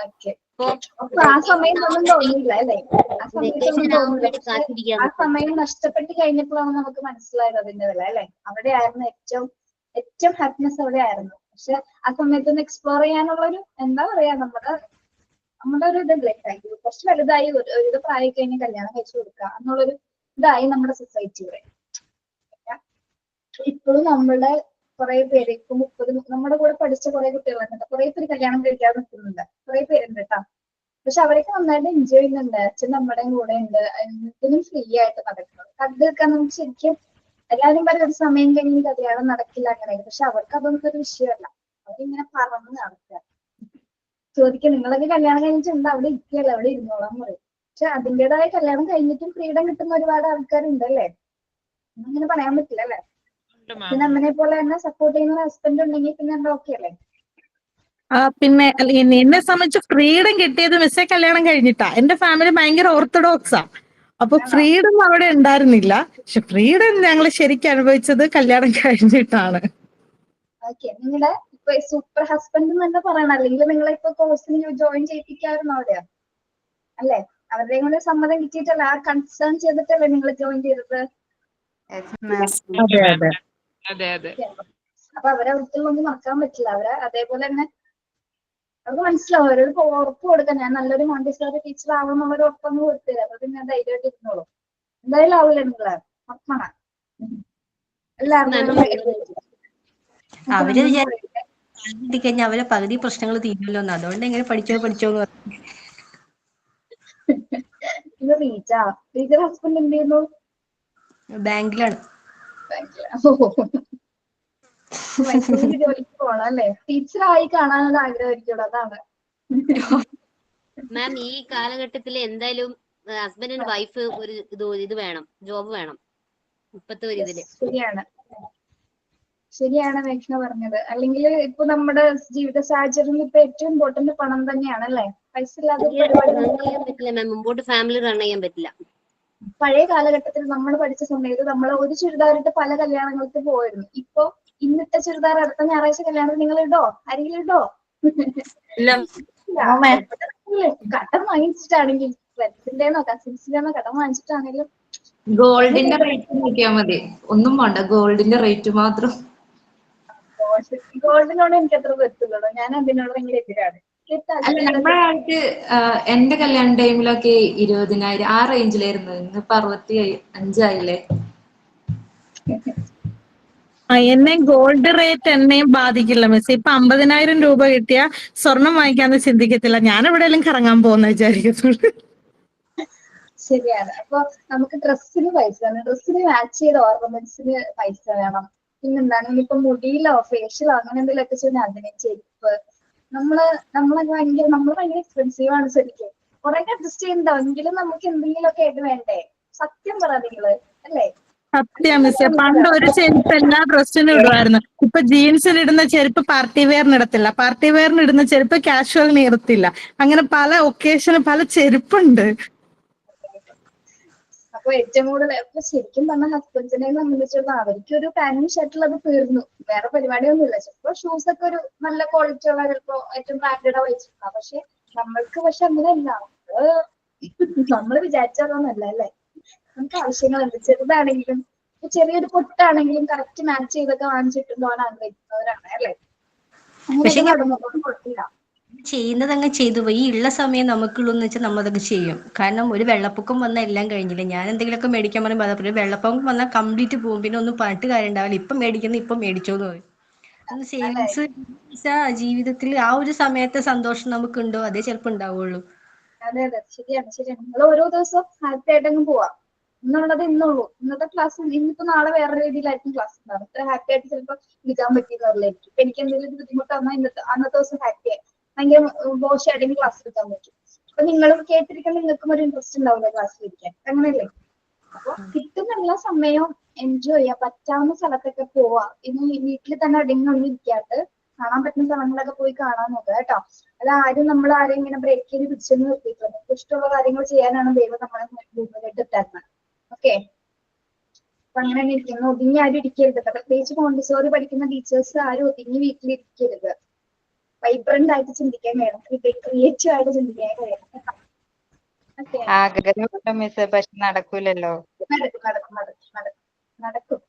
ഓക്കെ. ഇപ്പൊ അപ്പൊ ആ സമയത്തൊന്നും തോന്നിയില്ല അല്ലേ? ആ സമയത്തൊന്നും വെക്കേഷൻ ആവാൻ തോന്നില്ല. വേണ്ടി പക്ഷെ കാത്തിരിക്കാൻ ആ നിൽക്കും. സമയം നഷ്ടപ്പെട്ട് കഴിഞ്ഞപ്പോഴാണ് നമുക്ക് മനസ്സിലായത് അതിന്റെ വില അല്ലേ? അവിടെയായിരുന്നു ഏറ്റവും ഹാപ്പിനെസ് അവിടെ ആയിരുന്നു. പക്ഷെ ആ സമയത്തൊന്ന് എക്സ്പ്ലോർ ചെയ്യാനുള്ള ഒരു എന്താ പറയാ നമ്മുടെ ഒരു ഇതല്ലേ കുറച്ച് വലുതായി ഒരു പ്രായം കഴിഞ്ഞ് കല്യാണം കഴിച്ചു കൊടുക്കുക എന്നുള്ളൊരു ഇതായി നമ്മുടെ സൊസൈറ്റിയുടെ. ഇപ്പോഴും നമ്മളുടെ കുറെ പേര് ഇപ്പൊ 30 നമ്മുടെ കൂടെ പഠിച്ച കുറെ കുട്ടികളുണ്ട്, കുറെ പേര് കല്യാണം കഴിക്കാതെ നിൽക്കുന്നുണ്ട്, കുറെ പേരുണ്ട് കേട്ടോ. പക്ഷെ അവരൊക്കെ നന്നായിട്ട് എൻജോയ് ചെയ്യുന്നുണ്ട്. അച്ഛൻ നമ്മുടെ കൂടെ ഉണ്ട്, എന്തിനും ഫ്രീ ആയിട്ട് നടക്കുന്നത്. കണ്ടു നിൽക്കാൻ നമുക്ക് ശരിക്കും എല്ലാവരും പറയും ഒരു സമയം കഴിഞ്ഞ് കല്യാണം നടക്കില്ല അങ്ങനെ. പക്ഷെ അവർക്ക് അതൊന്നും ഒരു വിഷയമല്ല. അവരിങ്ങനെ പറന്ന് നടക്കുക. ചോദിക്കുക നിങ്ങളൊക്കെ കല്യാണം കഴിഞ്ഞിട്ടുണ്ട് അവിടെ ഇരിക്കുകയല്ല അവിടെ ഇരുന്നോളാൻ പറയും. പക്ഷെ അതിൻ്റെതായ കല്യാണം കഴിഞ്ഞിട്ടും ഫ്രീഡം കിട്ടുന്ന ഒരുപാട് ആൾക്കാരുണ്ട് അല്ലേ? അങ്ങനെ പറയാൻ പറ്റില്ല അല്ലേ? പിന്നെ അമ്മനെ പോലെ തന്നെ സപ്പോർട്ട് ചെയ്യുന്ന ഹസ്ബൻഡ് ഉണ്ടെങ്കിൽ പിന്നെ എന്താ ഓക്കെ അല്ലേ? പിന്നെ എന്നെ സംബന്ധിച്ച് ഫ്രീഡം കിട്ടിയത് മിസ്സേ കല്യാണം കഴിഞ്ഞിട്ടാ. എന്റെ ഫാമിലി ഭയങ്കര ഓർത്തഡോക്സാ. അപ്പൊ ഫ്രീഡം അവിടെ ഉണ്ടായിരുന്നില്ല. പക്ഷെ ഫ്രീഡം ഞങ്ങൾ ശരിക്കും അനുഭവിച്ചത് കല്യാണം കഴിഞ്ഞിട്ടാണ്. ഓക്കെ. നിങ്ങളുടെ ഇപ്പൊ സൂപ്പർ ഹസ്ബൻഡ് എന്ന് തന്നെ പറയണം, അല്ലെങ്കിൽ നിങ്ങളെ ഇപ്പൊ കോഴ്സിന് ജോയിൻ ചെയ്യിപ്പിക്കാറുണ്ടോ അവരെയാ അല്ലേ? അവരുടെ കൂടെ സമ്മതം കിട്ടിയിട്ടല്ല, ആ കൺസേൺ ചെയ്തിട്ടല്ലേ നിങ്ങൾ ജോയിൻ ചെയ്തത്? അതെ അതെ. അതെ അതെ. അപ്പൊ അവരവർക്കുള്ളൊന്നും മറക്കാൻ പറ്റില്ല. അവരെ അതേപോലെ തന്നെ അവർക്ക് മനസ്സിലാവും. അവരോട് ഉറപ്പ് കൊടുക്കാം, ഞാൻ നല്ലൊരു മോണ്ടിസോറി ടീച്ചർ ആവുമെന്നുള്ള ഒരു ഉറപ്പൊന്ന് കൊടുത്തില്ല. അപ്പൊ പിന്നെ ധൈര്യമായിട്ട് ഇരുന്നോളൂ. എന്തായാലും ആവില്ല നിങ്ങള് മറക്കണം. എല്ലാവർക്കും അവര് വിചാരിച്ചു കഴിഞ്ഞാൽ അവരെ പകുതി പ്രശ്നങ്ങൾ തീരുമല്ലോ എന്ന്. അതുകൊണ്ട് എങ്ങനെ പഠിച്ചോന്ന് പറഞ്ഞു. ഇത് ടീച്ചർ ഹസ്ബൻഡ് എന്ത് ചെയ്യുന്നു? ബാങ്കിലാണ്. മൈസൂരിൽ ജോലിക്ക് പോണം അല്ലേ? ടീച്ചറായി കാണാനുള്ള ആഗ്രഹമായിരിക്കുള്ളൂ, അതാണ്. മാം ഈ കാലഘട്ടത്തിൽ എന്തായാലും ഹസ്ബൻഡിന് വൈഫ് ഒരു ഇത് വേണം, ജോബ് വേണം ഇപ്പത്തെ ഒരു ഇതില്. ശരിയാണ് മേഘ്ന പറഞ്ഞത്. അല്ലെങ്കിൽ ഇപ്പൊ നമ്മുടെ ജീവിത സാഹചര്യത്തിൽ ഇപ്പൊ ഏറ്റവും ഇമ്പോർട്ടന്റ് പണം തന്നെയാണ് അല്ലേ? പൈസ ഇല്ലാതെ റൺ ചെയ്യാൻ പറ്റില്ല മാം, മുമ്പോട്ട് ഫാമിലി റൺ ചെയ്യാൻ പറ്റില്ല. പഴയ കാലഘട്ടത്തിൽ നമ്മൾ പഠിച്ച സമയത്ത് നമ്മൾ ഒരു ചുരിദാറിട്ട് പല കല്യാണങ്ങൾക്ക് പോയിരുന്നു. ഇപ്പൊ ഇന്നിട്ട ചുരിദാർ അടുത്ത ഞായറാഴ്ച കല്യാണം നിങ്ങൾ ഇടോ? ആരെങ്കിലും ഇടോ? കടം വാങ്ങിച്ചിട്ടാണെങ്കിൽ ഫ്രണ്ട്സിന്റെന്നോ കസിൻസിന്റെന്നോ കടം വാങ്ങിച്ചിട്ടാണെങ്കിലും ഗോൾഡിന്റെ റേറ്റ് നോക്കിയാൽ മതി. ഒന്നും വേണ്ട, ഗോൾഡിന്റെ റേറ്റ് മാത്രം. ഗോൾഡിനോട് എനിക്ക് അത്ര പറ്റില്ലല്ലോ. ഞാൻ അതിനോട് ഭയങ്കര എതിരാണ്. അല്ല, നമ്മുടെ ആൾക്ക് എന്റെ കല്യാണ ടൈമിലൊക്കെ 20,000 ആ റേഞ്ചിലായിരുന്നു. ഇന്നിപ്പോ 65,000 എന്നെ ഗോൾഡ് റേറ്റ് എന്നെയും ബാധിക്കില്ല മിസ്. ഇപ്പൊ 50,000 രൂപ കിട്ടിയ സ്വർണം വാങ്ങിക്കാന്ന് ചിന്തിക്കത്തില്ല. ഞാൻ എവിടെയെങ്കിലും കറങ്ങാൻ പോകുന്ന വിചാരിക്കത്തുള്ളൂ. ശരിയാണ്. അപ്പൊ നമുക്ക് ഡ്രസ്സിന് പൈസ വേണം, ഡ്രസ്സിന് മാച്ച് ചെയ്ത ഓർണമെന്റ്സിന് പൈസ വേണം. പിന്നെന്താണ് ഇനിയിപ്പോ മുടിയിലോ ഫേഷ്യലോ അങ്ങനെ എന്തെങ്കിലുമൊക്കെ ചെയ്താൽ അതിന് ചെരുപ്പ്. നമ്മള് ഭയങ്കര എക്സ്പെൻസീവ് ആണ് ശരിക്കും. കുറെ അഡ്ജസ്റ്റ് ചെയ്യുന്നുണ്ടോ എങ്കിലും നമുക്ക് എന്തെങ്കിലുമൊക്കെ ആയിട്ട് വേണ്ടേ? സത്യം പറ നിങ്ങള് അല്ലേ? സത്യം മിസ്സേ, പണ്ട് ഒരു ചെരുപ്പ് എല്ലാ ഡ്രസ്സിനും ഇടുമായിരുന്നു. ഇപ്പൊ ജീൻസിന് ഇടുന്ന ചെരുപ്പ് പാർട്ടി വെയറിന് ഇടത്തില്ല, പാർട്ടി വെയറിന് ഇടുന്ന ചെരുപ്പ് കാഷ്വലിന് ഇടത്തില്ല. അങ്ങനെ പല ഒക്കേഷന് പല ചെരുപ്പുണ്ട്. അപ്പൊ ഏറ്റവും കൂടുതൽ ഇപ്പൊ ശരിക്കും പറഞ്ഞ ഹസ്ബൻഡിനെ സംബന്ധിച്ചിടത്തോളം അവർക്ക് ഒരു പാന്റും ഷർട്ടിൽ അത് തീർന്നു, വേറെ പരിപാടിയൊന്നുമില്ല. ചിലപ്പോ ഷൂസ് ഒക്കെ ഒരു നല്ല ക്വാളിറ്റി ഉള്ള ചിലപ്പോ ഏറ്റവും ബ്രാൻഡഡ് വെച്ചിട്ടുണ്ടാവും. പക്ഷെ നമ്മൾക്ക് അങ്ങനെയല്ല. നമ്മൾ വിചാരിച്ചതൊന്നല്ല അല്ലേ? നമുക്ക് ആവശ്യങ്ങളുണ്ട്. ചെറുതാണെങ്കിലും ചെറിയൊരു പൊട്ടാണെങ്കിലും കറക്റ്റ് മാച്ച് ചെയ്തൊക്കെ വാങ്ങിച്ചിട്ട് പോകാൻ ആഗ്രഹിക്കുന്നവരാണ് അല്ലേ? അങ്ങനെയൊക്കെ നടന്നോണ്ട് കുഴപ്പമില്ല. ചെയ്യുന്നത് അങ്ങ് ചെയ്തു പോയി. ഈ ഉള്ള സമയം നമുക്കുള്ളൂന്ന് വെച്ചാൽ നമ്മളതൊക്കെ ചെയ്യും. കാരണം ഒരു വെള്ളപ്പൊക്കം വന്നാൽ എല്ലാം കഴിഞ്ഞില്ല. ഞാൻ എന്തെങ്കിലുമൊക്കെ മേടിക്കാൻ പറയുമ്പോൾ അതേ വെള്ളപ്പൊക്കം വന്നാൽ കംപ്ലീറ്റ് പോകും. പിന്നെ ഒന്നും പറഞ്ഞിട്ട് കാര്യം ഉണ്ടാവില്ല. ഇപ്പം മേടിക്കുന്ന ഇപ്പം മേടിച്ചോന്ന് പറയും. ഒന്ന് സേവിങ്സ് ജീവിതത്തിൽ ആ ഒരു സമയത്തെ സന്തോഷം നമുക്കുണ്ടോ അതേ ചിലപ്പോൾ ഉണ്ടാവുള്ളൂ. അതെ ശരിയാണ്. നിങ്ങൾ ഓരോ ദിവസവും ഹാപ്പി ആയിട്ടങ്ങ് പോവാം. ഇന്നുള്ളത് ഇന്നുള്ളൂ. ഇന്നത്തെ ക്ലാസ് ഇന്നിപ്പോ നാളെ വേറെ രീതിയിലായിരിക്കും ക്ലാസ് ഉണ്ടാവും. ഇത്ര ഹാപ്പി ആയിട്ട് ചിലപ്പോൾ നിൽക്കാൻ പറ്റിയെന്നറിയില്ലായിരിക്കും. ഇപ്പൊ എനിക്ക് എന്തെങ്കിലും ബുദ്ധിമുട്ട് വന്നാൽ അന്നത്തെ ദിവസം ഹാപ്പി ആയി ഭയങ്കര മോശമായിട്ടെങ്കിൽ ക്ലാസ് എടുക്കാൻ പറ്റും. അപ്പൊ നിങ്ങളും കേട്ടിരിക്കാൻ നിങ്ങൾക്കും ഒരു ഇൻട്രസ്റ്റ് ഉണ്ടാവില്ല ക്ലാസ്സിൽ ഇരിക്കാൻ, അങ്ങനെയല്ലേ? അപ്പൊ കിട്ടുന്ന എല്ലാ സമയവും എൻജോയ് ചെയ്യാം, പറ്റാവുന്ന സ്ഥലത്തൊക്കെ പോവാ. ഇനി വീട്ടിൽ തന്നെ അടങ്ങിയിരിക്കാണ്ട് കാണാൻ പറ്റുന്ന സ്ഥലങ്ങളൊക്കെ പോയി കാണാൻ നോക്കുക കേട്ടോ. അത് ആരും നമ്മൾ ആരെയും ഇങ്ങനെ ബ്രേക്ക് ചെയ്ത് പിടിച്ചെന്ന് നിർത്തിയിട്ടില്ല. നമുക്ക് ഇഷ്ടമുള്ള കാര്യങ്ങൾ ചെയ്യാനാണ് ദൈവം നമ്മളെ മുന്നിലോട്ട് ഇട്ടായിരുന്നത്. ഓക്കെ. അപ്പൊ അങ്ങനെ തന്നെ ഇരിക്കുന്നു. ഒതുങ്ങി ആരും ഇരിക്കരുത്. പ്രത്യേകിച്ച് മോണ്ടിസോറി പഠിക്കുന്ന ടീച്ചേഴ്സ് ആരും ഒതുങ്ങി വീട്ടിലിരിക്കരുത്. വൈബ്രന്റ് ആയിട്ട് ചിന്തിക്കാൻ കഴിയണം, ക്രിയേറ്റീവ് ആയിട്ട് ചിന്തിക്കാൻ കഴിയണം. ഓക്കെ, ആഗ്രഹം മിസ്, പക്ഷെ നടക്കൂലല്ലോ. നടക്കും.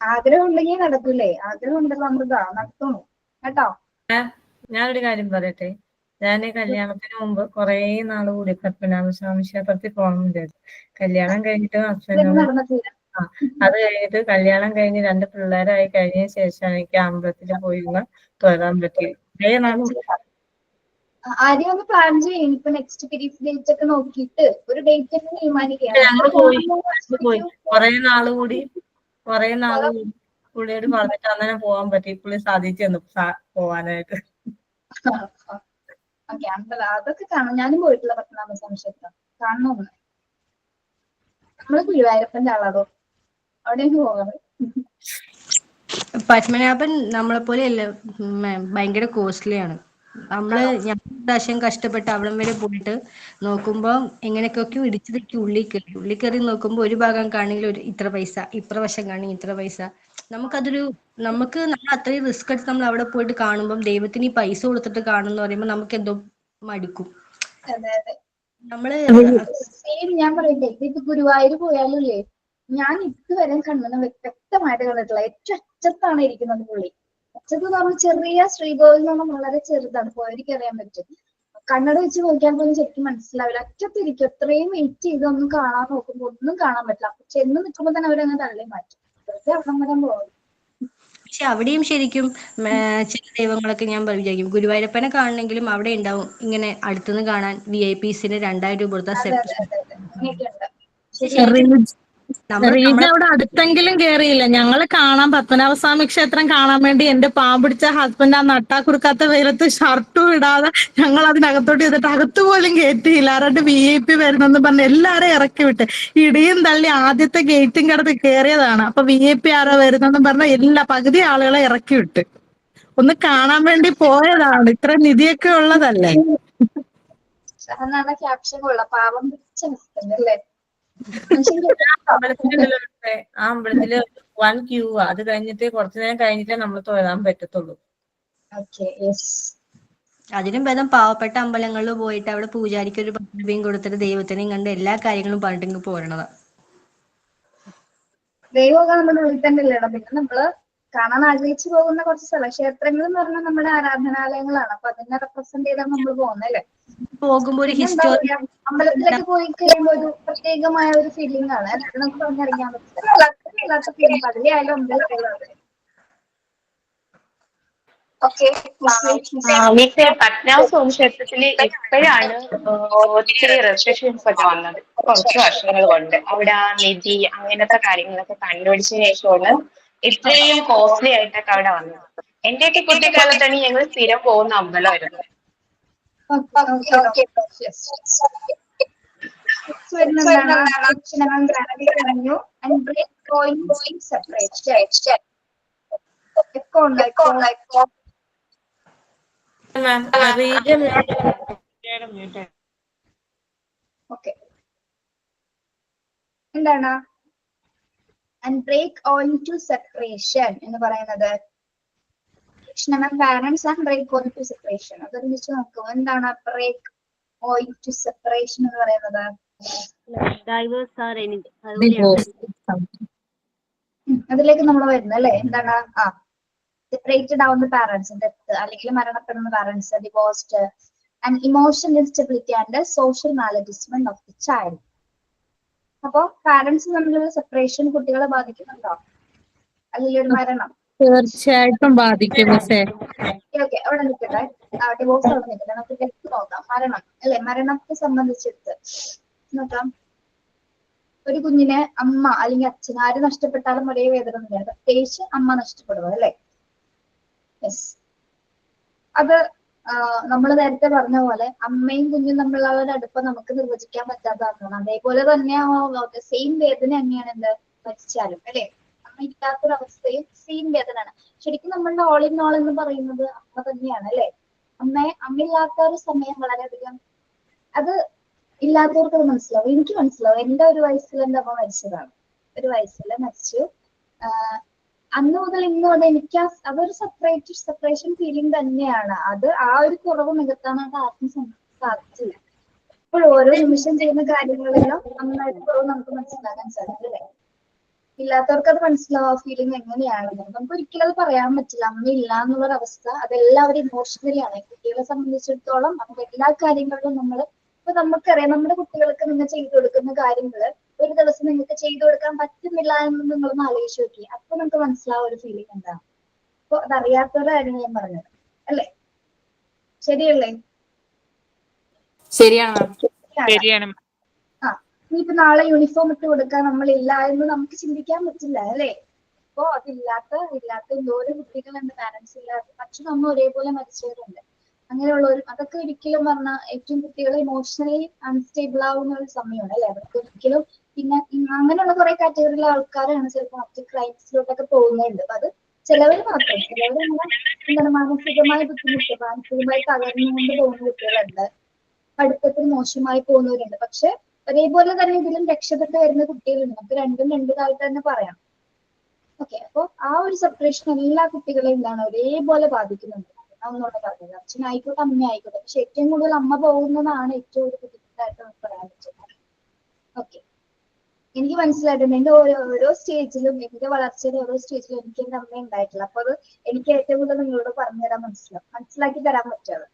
ആഗ്രഹം ഉണ്ടെങ്കിൽ നടക്കൂലേ? ആഗ്രഹം ഉണ്ടല്ലോ അമൃത, നടത്തും കേട്ടോ. ഞാനൊരു കാര്യം പറയട്ടെ. ഞാൻ കല്യാണത്തിന് മുമ്പ് കുറേ നാൾ കൂടി പത്മനാഭസ്വാമി ക്ഷേത്രത്തിൽ പോകണം വിചാരിച്ചു. കല്യാണം കഴിഞ്ഞിട്ട് അത് കഴിഞ്ഞിട്ട് കല്യാണം കഴിഞ്ഞ് 2 പിള്ളേരായി കഴിഞ്ഞ ശേഷം എനിക്ക് അമ്പലത്തിൽ പോയി തൊഴാൻ പറ്റി. കുറേ നാൾ ആദ്യം ഒന്ന് പ്ലാൻ ചെയ്യും. ഇപ്പൊ നെക്സ്റ്റ് പീരീഡ് ഡേറ്റ് ഒക്കെ നോക്കിയിട്ട് ഒരു ഡേറ്റ് ഒക്കെ തീരുമാനിക്കുക. ഞങ്ങൾ പോയി കുറേ നാൾ കൂടി പുള്ളിയോട് പറഞ്ഞിട്ട് അങ്ങനെ പോകാൻ പറ്റി. പുള്ളി സാധിച്ചു പോവാനായിട്ട്. ഓക്കെ, അതൊക്കെ കാണാം. ഞാനും പോയിട്ടുള്ള പത്മനാഭസ്വാമി ക്ഷേത്രം കാണണമെന്ന്. നമ്മള് ഗുരുവായൂരപ്പന്റെ ആളാണോ? അവിടെയൊക്കെ പോകാറ്. പത്മനാഭൻ നമ്മളെ പോലെയല്ല, ഭയങ്കര കോസ്റ്റ്ലി ആണ്. ഞാൻ പ്രാവശ്യം കഷ്ടപ്പെട്ട് അവിടം വരെ പോയിട്ട് നോക്കുമ്പോ എങ്ങനെയൊക്കെയൊക്കെ ഇടിച്ചതൊക്കെ ഉള്ളിൽ കയറി നോക്കുമ്പോ ഒരു ഭാഗം കാണെങ്കിൽ ഇത്ര പൈസ, ഇപ്രവശം കാണെങ്കിൽ ഇത്ര പൈസ. നമ്മൾ അത്രയും റിസ്ക് എടുത്ത് നമ്മൾ അവിടെ പോയിട്ട് കാണുമ്പോൾ ദൈവത്തിന് ഈ പൈസ കൊടുത്തിട്ട് കാണുന്ന പറയുമ്പോൾ നമുക്ക് എന്തോ മടുക്കും. നമ്മള് സെയിം ഞാൻ പറയട്ടെ, ഇപ്പൊ ഗുരുവായൂർ പോയാലല്ലേ, ഞാൻ ഇതുവരെ കണ്ണന് വ്യക്തമായിട്ട് കണ്ടിട്ടില്ല. ഏറ്റവും അറ്റത്താണ് ഇരിക്കുന്നത് പുള്ളി. അറ്റത്ത് നമ്മൾ ചെറിയ ശ്രീകോവിൽ എന്ന് പറഞ്ഞാൽ വളരെ ചെറുതാണ്, പോയവർക്ക് അറിയാൻ പറ്റും. കണ്ണട വെച്ച് നോക്കിയാൽ പോലും ശരിക്കും മനസ്സിലാവില്ല. അറ്റത്തിരിക്കും. അത്രയും വെയിറ്റ് ചെയ്ത് ഒന്നും കാണാൻ നോക്കുമ്പോൾ ഒന്നും കാണാൻ പറ്റില്ല. ചെന്ന് നിൽക്കുമ്പോൾ തന്നെ അവരങ്ങ് തള്ളി മാറ്റും. വെറുതെ അവിടെ വരെ പോകും. പക്ഷെ അവിടെയും ശരിക്കും ചില ദൈവങ്ങളൊക്കെ ഞാൻ വിചാരിക്കും, ഗുരുവായൂരപ്പനെ കാണണമെങ്കിലും അവിടെ ഉണ്ടാവും ഇങ്ങനെ അടുത്തുനിന്ന് കാണാൻ VIPസിന് 2000 രൂപ കൊടുത്താൽ റീജ അവിടെ അടുത്തെങ്കിലും കേറിയില്ല. ഞങ്ങള് കാണാൻ പത്മനാഭസ്വാമി ക്ഷേത്രം കാണാൻ വേണ്ടി എന്റെ പാമ്പിടിച്ച ഹസ്ബൻഡ് ആ നട്ടാക്കുറുക്കാത്ത വെയിലത്ത് ഷർട്ടും ഇടാതെ ഞങ്ങൾ അതിനകത്തോട്ട് ചെയ്തിട്ട് അകത്ത് പോലും കയറ്റിയില്ല. ആരുടെ VIP വരുന്നെന്ന് പറഞ്ഞ് എല്ലാരും ഇറക്കി വിട്ട് ഇടിയും തള്ളി ആദ്യത്തെ ഗേറ്റും കിടന്ന് കയറിയതാണ്. അപ്പൊ VIP ആരോ വരുന്നെന്ന് പറഞ്ഞ പകുതി ആളുകളെ ഇറക്കി വിട്ട്. ഒന്ന് കാണാൻ വേണ്ടി പോയതാണ്. ഇത്ര നിധിയൊക്കെ ഉള്ളതല്ലേ. ക്യാപ്ഷൻ കൊള്ളാം, പാവം പിടിച്ച ഹസ്ബൻഡ് അല്ലേ. ആ അമ്പലത്തില് 1 ക്യൂ. അത് കഴിഞ്ഞിട്ട് കുറച്ചു നേരം കഴിഞ്ഞിട്ടേ നമ്മൾ തൊഴാൻ പറ്റത്തുള്ളൂ. അതിനും ഭേദം പാവപ്പെട്ട അമ്പലങ്ങളിൽ പോയിട്ട് അവിടെ പൂജാരിക്ക് ഒരു 10 രൂപയും കൊടുത്തിട്ട് ദൈവത്തിനെയും കണ്ട് എല്ലാ കാര്യങ്ങളും പറഞ്ഞിട്ട് പോരണതാ. ദൈവമൊക്കെ നമ്മുടെ ഉള്ളിൽ തന്നെ ഇല്ലണം. പിന്നെ നമ്മള് കാണാൻ ആഗ്രഹിച്ചു പോകുന്ന കുറച്ച് സ്ഥലക്ഷേത്രങ്ങൾ എന്ന് പറഞ്ഞാൽ നമ്മുടെ ആരാധനാലയങ്ങളാണ്. അപ്പൊ അതിനെ റെപ്രസെന്റ് ചെയ്താണ് നമ്മൾ പോകുന്നല്ലേ. പോകുമ്പോ ഒരു ഹിസ്റ്റോറി അമ്പലത്തിലൊക്കെ പോയി കഴിയുമ്പോൾ ഒരു പ്രത്യേകമായ ഒരു ഫീലിംഗ് ആണ്. നമുക്ക് പറഞ്ഞറിയാൻ പറ്റില്ല ഫീലിംഗ്. അതിലായാലും അമ്പലത്തിലാണ്. പത്മനാഭസ്വാമി ക്ഷേത്രത്തില് ഇപ്പോഴാണ് ഒത്തിരി റെസ്ട്രിക്ഷൻസ് ഒക്കെ വന്നത്, കുറച്ച് വർഷങ്ങൾ കൊണ്ട്. അവിടെ നിധി അങ്ങനത്തെ കാര്യങ്ങളൊക്കെ കണ്ടുപിടിച്ചതിന് ശേഷമാണ് ഇത്രയും കോസ്റ്റ്ലി ആയിട്ടൊക്കെ അവിടെ വന്നത്. എന്റെയൊക്കെ കുട്ടിക്കാലത്താണ് ഞങ്ങൾ സ്ഥിരം പോകുന്ന അമ്പലമായിരുന്നു. എന്താണ് and break all into separation എന്ന് പറയുന്നത്? parents and break all into separation. അതൊരുമിച്ച് നോക്കുക. എന്താണ് break all into separation എന്ന് പറയുന്നത്? അതിലേക്ക് നമ്മൾ വരുന്നത് അല്ലേ. എന്താണ്? separated ആവുന്ന പാരന്റ്സ്, ഡെത്ത് അല്ലെങ്കിൽ മരണപ്പെടുന്ന parents, divorced, and emotional instability and social maladjustment of the child. അപ്പൊ പാരന്റ്സ് തമ്മിലുള്ള സെപ്പറേഷൻ കുട്ടികളെ ബാധിക്കുന്നുണ്ടോ? അല്ലെങ്കിൽ ഒരു മരണം? തീർച്ചയായിട്ടും ബാധിക്കും. അവിടെ നിൽക്കട്ടെ, ഡിവോഴ്സ് അവിടെ നിൽക്കട്ടെ, നമുക്ക് ഡെത്ത് നോക്കാം. മരണം അല്ലെ, മരണത്തെ സംബന്ധിച്ചെടുത്ത് നോക്കാം. ഒരു കുഞ്ഞിനെ അമ്മ അല്ലെങ്കിൽ അച്ഛൻ ആര് നഷ്ടപ്പെട്ടാലും ഒരേ വേദന തന്നെയാണ്, പ്രത്യേകിച്ച് അമ്മ നഷ്ടപ്പെടുക അല്ലെ. അത് നമ്മൾ നേരത്തെ പറഞ്ഞ പോലെ അമ്മയും കുഞ്ഞും തമ്മിലുള്ള ഒരു അടുപ്പം നമുക്ക് നിർവചിക്കാൻ പറ്റാത്തതാണ്. അതേപോലെ തന്നെ സെയിം വേദന തന്നെയാണ് എന്ത് മരിച്ചാലും അല്ലെ. അമ്മ ഇല്ലാത്തൊരവസ്ഥയും സെയിം വേദനയാണ്. ശരിക്കും നമ്മളുടെ ഓൾ ഇൻ ഓൾ എന്ന് പറയുന്നത് അമ്മ തന്നെയാണ് അല്ലെ. അമ്മയില്ലാത്ത ഒരു സമയം വളരെയധികം, അത് ഇല്ലാത്തവർക്ക് അത് മനസ്സിലാവും. എനിക്ക് മനസ്സിലാവും. എന്റെ ഒരു വയസ്സിൽ എന്റെ അമ്മ മരിച്ചതാണ്. ഒരു വയസ്സിൽ മരിച്ചു. അന്ന് മുതൽ ഇന്ന് വരെ എനിക്ക് അതൊരു സെപ്പറേഷൻ ഫീലിംഗ് തന്നെയാണ്. അത് ആ ഒരു കുറവ് നികത്താനായിട്ട് ആർക്കും സാധിച്ചില്ല. ഇപ്പോൾ ഓരോ നിമിഷം ചെയ്യുന്ന കാര്യങ്ങളെല്ലാം നന്നായിട്ട് കുറവ് നമുക്ക് മനസ്സിലാക്കാൻ സാധിക്കും അല്ലേ? ഇല്ലാത്തവർക്ക് അത് മനസ്സിലാവും ആ ഫീലിംഗ് എങ്ങനെയാണെന്ന്. നമുക്ക് ഒരിക്കലും അത് പറയാൻ പറ്റില്ല. അമ്മ ഇല്ല എന്നുള്ളൊരു അവസ്ഥ അതെല്ലാവരും ഇമോഷണലി ആണ്. കുട്ടികളെ സംബന്ധിച്ചിടത്തോളം നമുക്ക് എല്ലാ കാര്യങ്ങളിലും ഇപ്പൊ നമുക്കറിയാം നമ്മുടെ കുട്ടികൾക്ക് നിങ്ങൾ ചെയ്തു കൊടുക്കുന്ന കാര്യങ്ങള് ഒരു ദിവസം നിങ്ങൾക്ക് ചെയ്തു കൊടുക്കാൻ പറ്റുന്നില്ല എന്ന് നിങ്ങളൊന്ന് ആലോചിച്ച് നോക്കി. അപ്പൊ നമുക്ക് മനസ്സിലാവും ഒരു ഫീലിംഗ് എന്താണ്. അപ്പൊ അതറിയാത്തവരുടെ കാര്യം ഞാൻ പറഞ്ഞത് അല്ലേ? ശരിയല്ലേ? ശരിയാണ്. ആ ഇനിയിപ്പോ നാളെ യൂണിഫോം ഇട്ട് കൊടുക്കാൻ നമ്മളില്ല എന്ന് നമുക്ക് ചിന്തിക്കാൻ പറ്റില്ല അല്ലേ? അപ്പൊ ഇല്ലാത്ത എന്തോരം കുട്ടികളുണ്ട് പാരന്റ്സ് ഇല്ലാത്ത. അച്ഛനും അമ്മ ഒരേപോലെ മരിച്ചവരുണ്ട്. അങ്ങനെയുള്ളവർ അതൊക്കെ ഒരിക്കലും പറഞ്ഞാൽ ഏറ്റവും കുട്ടികൾ ഇമോഷണലി അൺസ്റ്റേബിൾ ആവുന്ന ഒരു സമയമാണ് അല്ലെ? അവർക്ക് ഒരിക്കലും പിന്നെ അങ്ങനെയുള്ള കുറെ കാറ്റഗറിയിലെ ആൾക്കാരാണ് ചിലപ്പോൾ മറ്റു ക്രൈംസിലോട്ടൊക്കെ പോകുന്നുണ്ട്. അപ്പൊ അത് ചിലവർ മാത്രം, ചിലവർ എന്താണ് മാനസികമായ ബുദ്ധിമുട്ട്, മാനസികമായി തകർന്നുകൊണ്ട് പോകുന്ന കുട്ടികളുണ്ട്, പഠിത്തത്തിൽ മോശമായി പോകുന്നവരുണ്ട്. പക്ഷെ ഒരേപോലെ തന്നെ ഇതിലും രക്ഷപ്പെട്ട് വരുന്ന കുട്ടികളുണ്ട്. നമുക്ക് രണ്ടും രണ്ടായിട്ട് തന്നെ പറയാം. ഓക്കെ, അപ്പൊ ആ ഒരു സെപ്പറേഷൻ എല്ലാ കുട്ടികളെയും എന്താണ് ഒരേപോലെ ബാധിക്കുന്നുണ്ട്. ഒന്നുകൂടെ പറഞ്ഞത് അച്ഛനായിക്കോട്ടെ അമ്മയായിക്കോട്ടെ. പക്ഷെ ഏറ്റവും കൂടുതൽ അമ്മ പോകുന്നതാണ് ഏറ്റവും ഒരു ബുദ്ധിമുട്ടായിട്ട് നമുക്ക് പറയാൻ പറ്റുന്നത്. ഓക്കെ, എനിക്ക് മനസ്സിലായിട്ടുണ്ട്. എന്റെ ഓരോ സ്റ്റേജിലും എന്റെ വളർച്ചയുടെ ഓരോ സ്റ്റേജിലും എനിക്ക് എന്റെ അമ്മ ഉണ്ടായിട്ടില്ല. അപ്പൊ അത് എനിക്ക് ഏറ്റവും കൂടുതൽ നിങ്ങളോട് പറഞ്ഞു തരാൻ മനസ്സിലാക്കി തരാൻ പറ്റുന്നത്.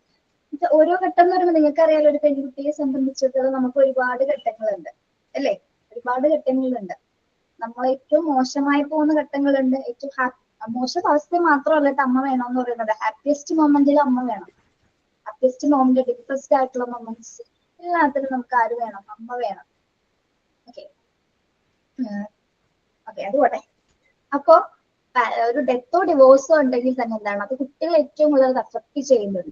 ഓരോ ഘട്ടം എന്ന് പറയുമ്പോൾ നിങ്ങൾക്ക് അറിയാലോ, ഒരു പെൺകുട്ടിയെ സംബന്ധിച്ചിടത്തോളം നമുക്ക് ഒരുപാട് ഘട്ടങ്ങളുണ്ട് അല്ലേ? ഒരുപാട് ഘട്ടങ്ങളുണ്ട്. നമ്മൾ ഏറ്റവും മോശമായി പോകുന്ന ഘട്ടങ്ങളുണ്ട്, ഏറ്റവും മോശം അവസ്ഥ മാത്രമല്ല അമ്മ വേണമെന്ന് പറയുന്നത്. ഹാപ്പിയസ്റ്റ് മൊമെന്റിൽ അമ്മ വേണം. ഹാപ്പിയസ്റ്റ് മൊമെന്റ്, ഡിപ്രസ്ഡ് ആയിട്ടുള്ള മൊമെന്റ്സ് എല്ലാത്തിനും നമുക്ക് ആര് വേണം? അമ്മ വേണം. ഓക്കെ ഓക്കെ, അത് പോട്ടെ. അപ്പോ ഒരു ഡെത്തോ ഡിവോഴ്സോ ഉണ്ടെങ്കിൽ തന്നെ എന്താണ് അത് കുട്ടികൾ ഏറ്റവും കൂടുതൽ അഫക്ട് ചെയ്യുന്നത്.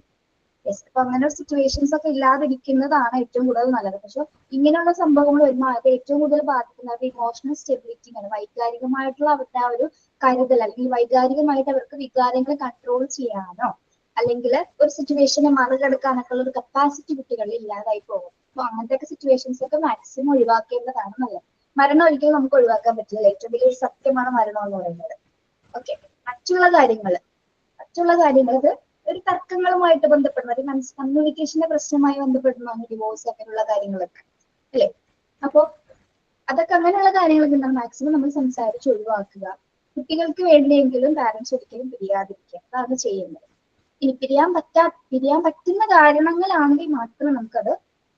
അപ്പൊ അങ്ങനെ സിറ്റുവേഷൻസ് ഒക്കെ ഇല്ലാതിരിക്കുന്നതാണ് ഏറ്റവും കൂടുതൽ നല്ലത്. പക്ഷെ ഇങ്ങനെയുള്ള സംഭവങ്ങൾ വരുമ്പോൾ അത് ഏറ്റവും കൂടുതൽ ബാധിക്കുന്നത് അവരുടെ ഇമോഷണൽ സ്റ്റെബിലിറ്റിയാണ്. വൈകാരികമായിട്ടുള്ള അവരുടെ ആ ഒരു കരുതൽ, അല്ലെങ്കിൽ വൈകാരികമായിട്ട് അവർക്ക് വികാരങ്ങൾ കൺട്രോൾ ചെയ്യാനോ അല്ലെങ്കിൽ ഒരു സിറ്റുവേഷനെ മറികടക്കാനൊക്കെ ഉള്ള ഒരു കപ്പാസിറ്റി കുട്ടികളിൽ ഇല്ലാതായി പോകും. അപ്പൊ അങ്ങനത്തെ സിറ്റുവേഷൻസ് ഒക്കെ മാക്സിമം ഒഴിവാക്കേണ്ടതാണ് നല്ലത്. മരണം ഒരിക്കലും നമുക്ക് ഒഴിവാക്കാൻ പറ്റില്ല. ഏറ്റവും വലിയൊരു സത്യമാണ് മരണം എന്ന് പറയുന്നത്. ഓക്കെ, മറ്റുള്ള കാര്യങ്ങൾ ഇത് ഒരു തർക്കങ്ങളുമായിട്ട് ബന്ധപ്പെടുന്ന ഒരു കമ്മ്യൂണിക്കേഷന്റെ പ്രശ്നമായി ബന്ധപ്പെടുന്നതാണ് ഡിവോഴ്സ് അങ്ങനെയുള്ള കാര്യങ്ങളൊക്കെ അല്ലേ? അപ്പോ അതൊക്കെ അങ്ങനെയുള്ള കാര്യങ്ങളൊക്കെ എന്താണ് മാക്സിമം നമ്മൾ സംസാരിച്ച് ഒഴിവാക്കുക. കുട്ടികൾക്ക് വേണ്ടിയെങ്കിലും പാരന്റ്സ് ഒരിക്കലും പിരിയാതിരിക്കുക. അതാണ് ചെയ്യുന്നത്. ഇനി പിരിയാൻ പറ്റുന്ന കാരണങ്ങളാണെങ്കിൽ മാത്രം നമുക്കത്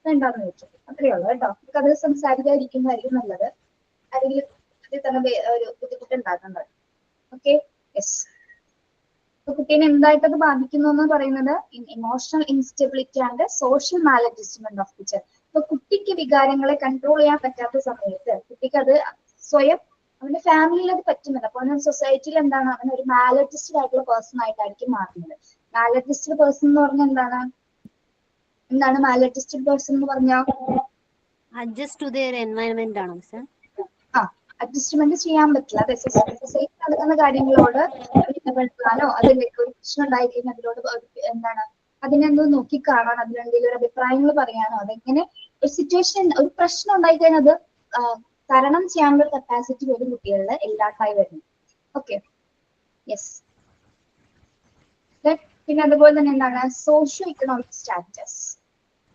വേണ്ടാന്ന് വെച്ചു. അത്രയേ ഉള്ളൂ കേട്ടോ. നമുക്കത് സംസാരിക്കാതിരിക്കുന്നതായിരിക്കും നല്ലത്. ആരെങ്കിലും ഇതിൽ തന്നെ ഒരു ബുദ്ധിമുട്ടുണ്ടാക്കുന്നത്. Okay, yes. കുട്ടീനെ എന്തായിട്ടത് ബാധിക്കുന്നു എന്ന് പറയുന്നത് emotional instability and social Mal adjustment of the child. അപ്പൊ കുട്ടിക്ക് വികാരങ്ങളെ കൺട്രോൾ ചെയ്യാൻ പറ്റാത്ത സമയത്ത് കുട്ടിക്ക് അത് സ്വയം അവന്റെ ഫാമിലിയിൽ അത് പറ്റുന്നില്ല. അപ്പൊ അവന് സൊസൈറ്റിയിൽ എന്താണ് അവൻ ഒരു മാൽ അഡ്ജസ്റ്റഡ് ആയിട്ടുള്ള പേഴ്സൺ ആയിട്ടായിരിക്കും മാറുന്നത്. മാൽ അഡ്ജസ്റ്റഡ് പേഴ്സൺ എന്ന് പറഞ്ഞാൽ എന്താണ് മാൽ അഡ്ജസ്റ്റഡ് പേഴ്സൺ എന്ന് പറഞ്ഞാൽ അഡ്ജസ്റ്റ് ടു ദെയർ എൻവയൺമെന്റ് ആണോ സർ? അഡ്ജസ്റ്റ്മെന്റ് ചെയ്യാൻ പറ്റില്ല. അതെ, സൊസൈറ്റി നടക്കുന്ന കാര്യങ്ങളോട് ഇടപെടാനോ അതിലേക്ക് ഒരു പ്രശ്നം ഉണ്ടായി കഴിഞ്ഞാൽ അതിലോട് എന്താണ് അതിനെന്തോ നോക്കിക്കാണാൻ, അതിലെന്തെങ്കിലും ഒരു അഭിപ്രായങ്ങൾ പറയാനോ, അതെങ്ങനെ ഒരു സിറ്റുവേഷൻ ഒരു പ്രശ്നം ഉണ്ടായി കഴിഞ്ഞാൽ അത് തരണം ചെയ്യാനുള്ള ഒരു കപ്പാസിറ്റി ഒരു കുട്ടികളുടെ എല്ലാട്ടായി വരുന്നു. Okay, yes. പിന്നെ അതുപോലെ തന്നെ എന്താണ് സോഷ്യോ ഇക്കണോമിക് സ്റ്റാറ്റസ്.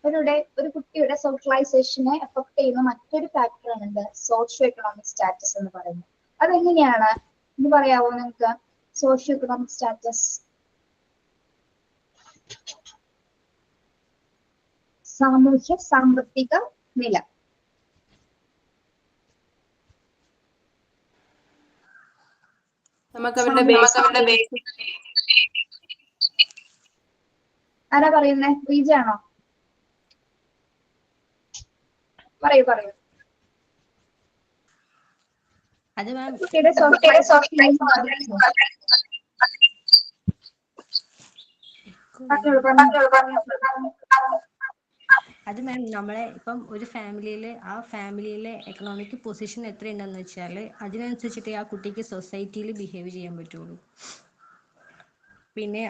ഒരു കുട്ടിയുടെ സോഷ്യലൈസേഷനെ എഫക്ട് ചെയ്യുന്ന മറ്റൊരു ഫാക്ടറാണ് എന്ത് സോഷ്യോ എക്കണോമിക് സ്റ്റാറ്റസ് എന്ന് പറയുന്നത്. അതെങ്ങനെയാണ് എന്ന് പറയാവോ നിങ്ങൾക്ക്? സോഷ്യോ എക്കണോമിക് സ്റ്റാറ്റസ് സാമൂഹ്യ സാമ്പത്തിക നില. ആരാ പറയുന്നേ? റീജ ആണോ? പറയൂ. അത് മാം അത് മാം നമ്മളെ ഇപ്പം ഒരു ഫാമിലിയിലെ ആ ഫാമിലിയിലെ എക്കണോമിക് പൊസിഷൻ എത്രയുണ്ടെന്ന് വെച്ചാൽ അതിനനുസരിച്ചിട്ട് ആ കുട്ടിക്ക് സൊസൈറ്റിയിൽ ബിഹേവ് ചെയ്യാൻ പറ്റുള്ളൂ. പിന്നെ